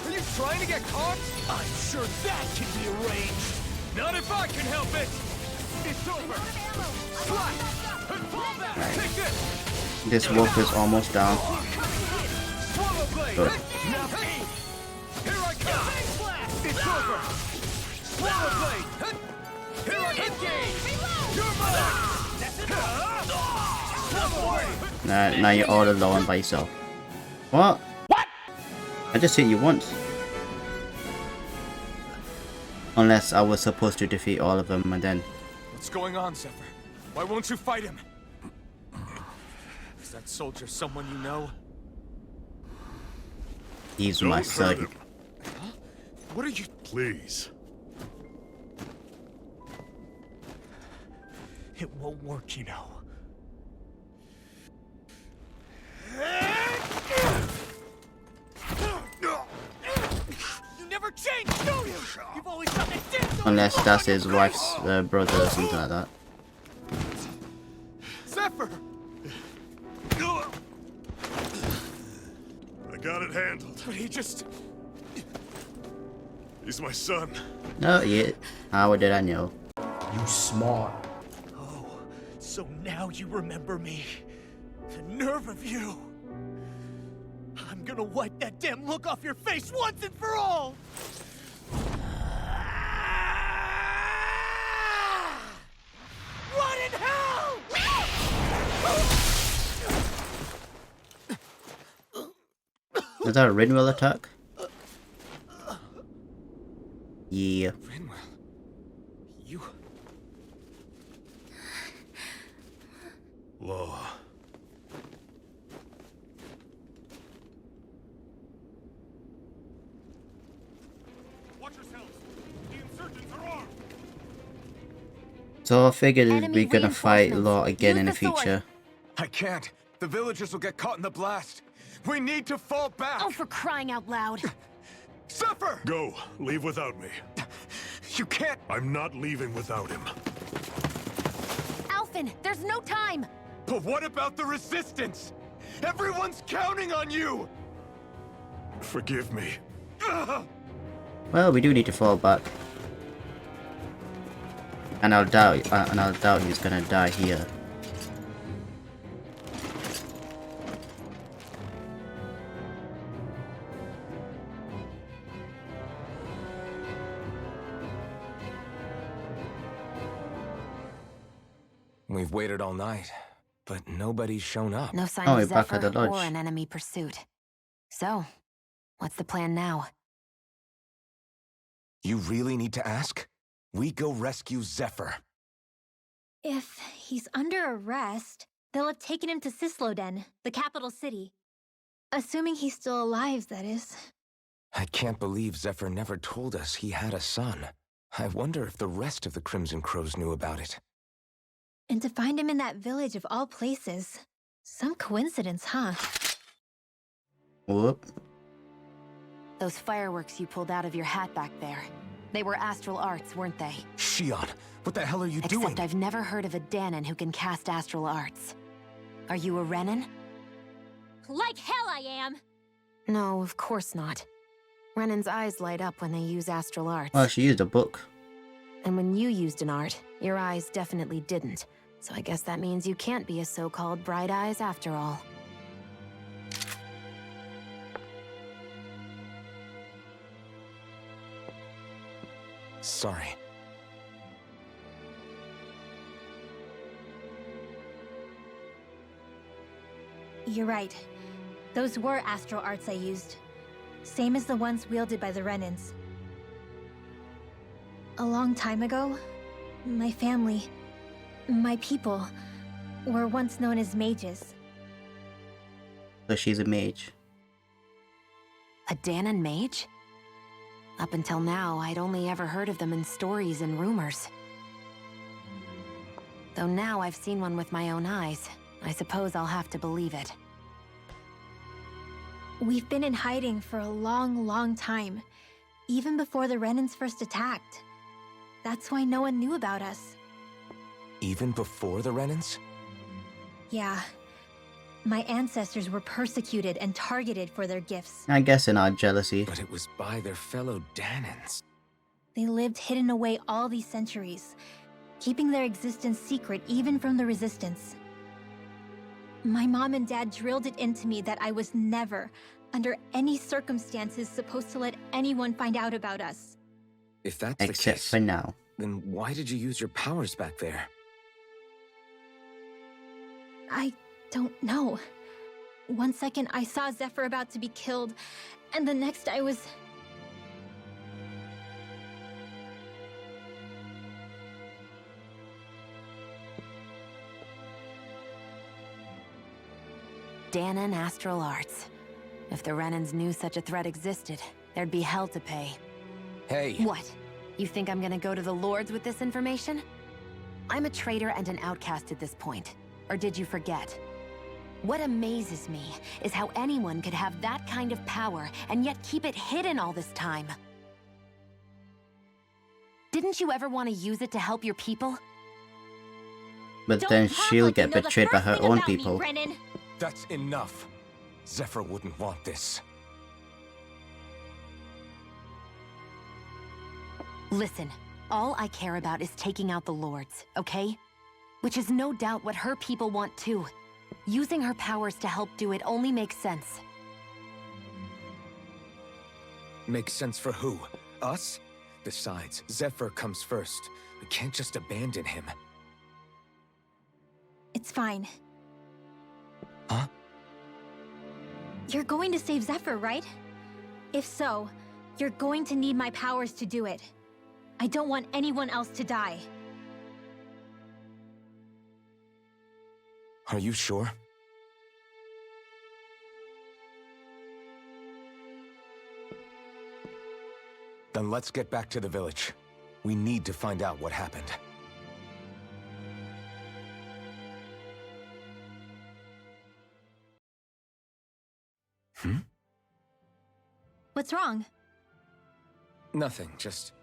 Are you trying to get caught? I'm sure that can be arranged. Not if I can help it. It's over. Slide. Fall back. Take this. This wolf is almost down. Swallow blade. Good. Now aim. Here I come. It's over. Swallow blade. Here I engage. You're mine. Swallow blade. Now you're all alone by yourself. What? I just hit you once. Unless I was supposed to defeat all of them and then... What's going on, Zephyr? Why won't you fight him? Is that soldier someone you know? He's my son. Huh? What are you... Please. It won't work, you know. You never change, do you? You've always done the dance. Unless that's his wife's brother or something like that. Zephyr! I got it handled. But he just... He's my son. No, yeah. How did I know? You smart. Oh, so now you remember me. The nerve of you. I'm gonna wipe that damn look off your face once and for all! What in hell?! Is that a Rinwell attack? Yeah. Rinwell. You... Law. So I figured we're gonna fight Law again in the sword. future. I can't. The villagers will get caught in the blast. We need to fall back. Oh, for crying out loud. Zephyr! Go. Leave without me. You can't. I'm not leaving without him. happen! There's no time! But what about the Resistance? Everyone's counting on you! Forgive me. Well, we do need to fall back. And I'll doubt he's gonna die here. We've waited all night, but nobody's shown up. No sign Oh, of we're back at the Zephyr or lodge. an enemy pursuit. So, what's the plan now? You really need to ask? We go rescue Zephyr. If he's under arrest, they'll have taken him to CYSLODIA, the capital city. Assuming he's still alive, that is. I can't believe Zephyr never told us he had a son. I wonder if the rest of the Crimson Crows knew about it. And to find him in that village of all places. Some coincidence, huh? Whoop. Those fireworks you pulled out of your hat back there. They were astral arts, weren't they? Shionne, what the hell are you doing? Except I've never heard of a Danon who can cast astral arts. Are you a Renin? Like hell I am! No, of course not. Renin's eyes light up when they use astral arts. Well, she used a book. And when you used an art, your eyes definitely didn't. So I guess that means you can't be a so-called bright eyes after all. Sorry. You're right. Those were astral arts I used. Same as the ones wielded by the Renins. A long time ago, my family, my people, were once known as mages. So she's a mage. A Danon mage? Up until now, I'd only ever heard of them in stories and rumors. Though now I've seen one with my own eyes, I suppose I'll have to believe it. We've been in hiding for a long, long time. Even before the Renins first attacked. That's why no one knew about us. Even before the Renins? Yeah. My ancestors were persecuted and targeted for their gifts. I guess in our jealousy. But it was by their fellow Danons. They lived hidden away all these centuries, keeping their existence secret even from the Resistance. My mom and dad drilled it into me that I was never, under any circumstances, supposed to let anyone find out about us. If that's the Except case, for now. then why did you use your powers back there? I don't know. One second I saw Zephyr about to be killed, and the next I was... Danon astral arts. If the Renins knew such a threat existed, there'd be hell to pay. Hey! What? You think I'm gonna go to the Lords with this information? I'm a traitor and an outcast at this point. Or did you forget? What amazes me is how anyone could have that kind of power and yet keep it hidden all this time. Didn't you ever want to use it to help your people? But then she'll get betrayed by her own people. That's enough. Zephyr wouldn't want this. Listen, all I care about is taking out the Lords, okay? Which is no doubt what her people want too. Using her powers to help do it only makes sense. Makes sense for who? Us? Besides, Zephyr comes first. We can't just abandon him. It's fine. Huh? You're going to save Zephyr, right? If so, you're going to need my powers to do it. I don't want anyone else to die. Are you sure? Then let's get back to the village. We need to find out what happened. What's wrong? Nothing, just...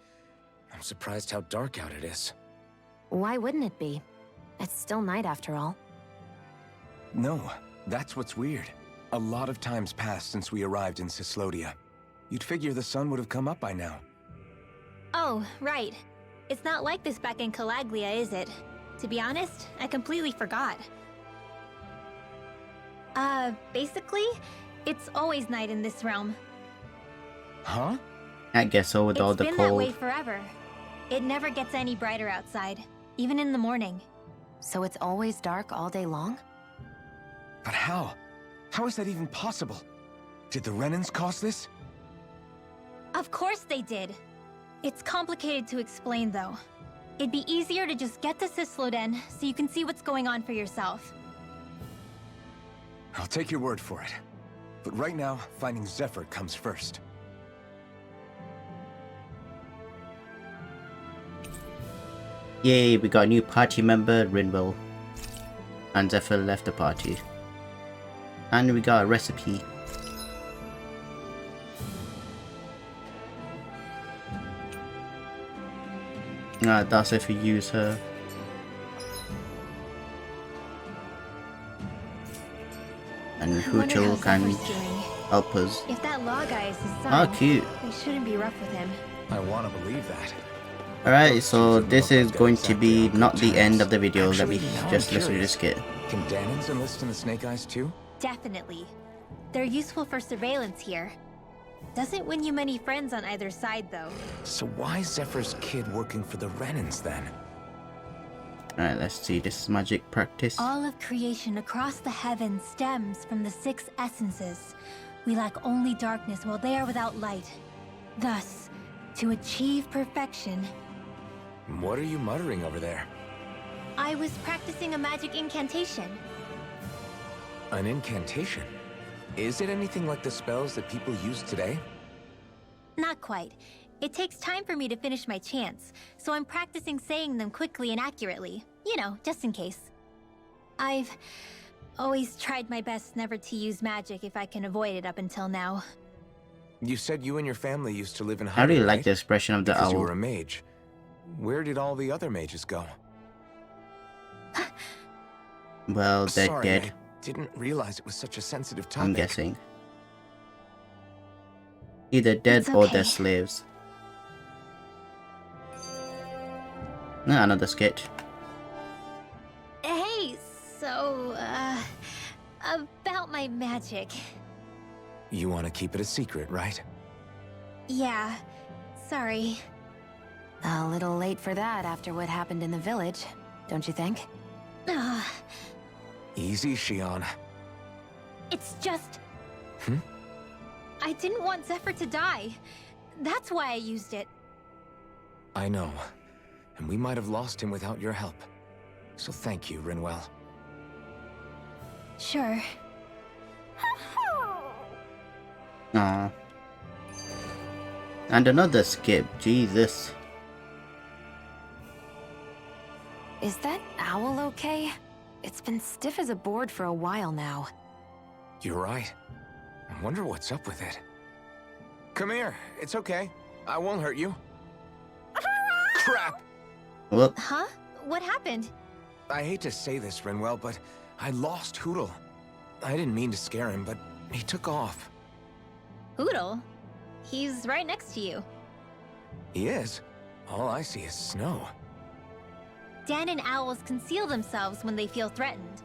I'm surprised how dark out it is. Why wouldn't it be? It's still night after all. No, that's what's weird. A lot of time's passed since we arrived in CYSLODIA. You'd figure the sun would have come up by now. Oh, right. It's not like this back in Calaglia, is it? To be honest, I completely forgot. Basically, it's always night in this realm. Huh? I guess so with all the It's been that way cold. forever. It never gets any brighter outside, even in the morning. So it's always dark all day long? But how? How is that even possible? Did the Renans cause this? Of course they did. It's complicated to explain, though. It'd be easier to just get to CYSLODIA so you can see what's going on for yourself. I'll take your word for it. But right now, finding Zephyr comes first. Yay, we got a new party member, Rinwell. And Zephyr left the party. And we got a recipe. That's if we use her. And Hoochel can help us. If that law guy is his son, Oh, cute. they shouldn't be rough with him. I want to believe that. Alright, so this is going to be not the end of the video. Let me just listen to this skit. Can Danans enlist in the Snake Eyes too? Definitely. They're useful for surveillance here. Doesn't win you many friends on either side, though. So why is Zephyr's kid working for the Renans then? Alright, let's see. This is magic practice. All of creation across the heavens stems from the 6 essences. We lack only darkness while they are without light. Thus, to achieve perfection... What are you muttering over there? I was practicing a magic incantation. An incantation? Is it anything like the spells that people use today? Not quite. It takes time for me to finish my chants, so I'm practicing saying them quickly and accurately. You know, just in case. I've always tried my best never to use magic if I can avoid it up until now. You said you and your family used to live in I hiding, really like right? the expression of the Because owl. you were a mage. Where did all the other mages go? Well, they're Sorry, dead. I didn't realize it was such a sensitive topic. I'm guessing. Either dead or they're slaves. Another sketch. Hey, so, about my magic. You want to keep it a secret, right? Yeah, sorry. A little late for that after what happened in the village, don't you think? Easy, Shionne. It's just... Hmm? I didn't want Zephyr to die. That's why I used it. I know. And we might have lost him without your help. So thank you, Rinwell. Sure. Aww. And another skip, Jesus. Is that owl okay? It's been stiff as a board for a while now. You're right. I wonder what's up with it. Come here. It's okay. I won't hurt you. Crap! Whoop. Huh? What happened? I hate to say this, Rinwell, but I lost Hootle. I didn't mean to scare him, but he took off. Hootle? He's right next to you. He is. All I see is snow. Dan and owls conceal themselves when they feel threatened.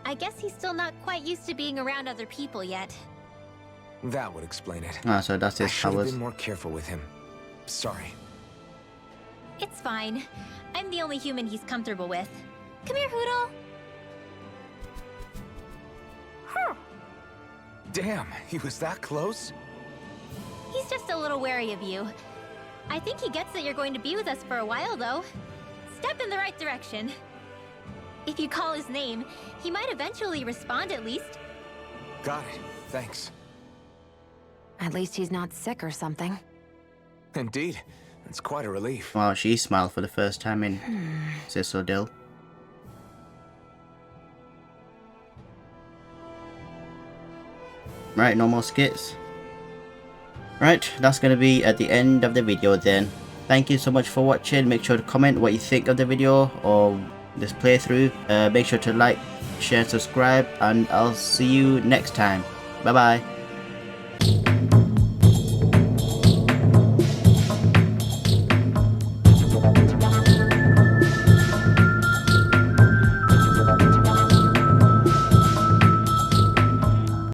I guess he's still not quite used to being around other people yet. That would explain it. So that's I his should have powers. been more careful with him. Sorry. It's fine. I'm the only human he's comfortable with. Come here, Hootle. Damn, he was that close? He's just a little wary of you. I think he gets that you're going to be with us for a while, though. Step in the right direction. If you call his name, he might eventually respond at least. Got it. Thanks. At least he's not sick or something. Indeed. It's quite a relief. Wow, she smiled for the first time in CYSLODIA. Right, no more skits. Right, that's going to be at the end of the video then. Thank you so much for watching. Make sure to comment what you think of the video or this playthrough. Make sure to like, share, subscribe, and I'll see you next time. Bye bye.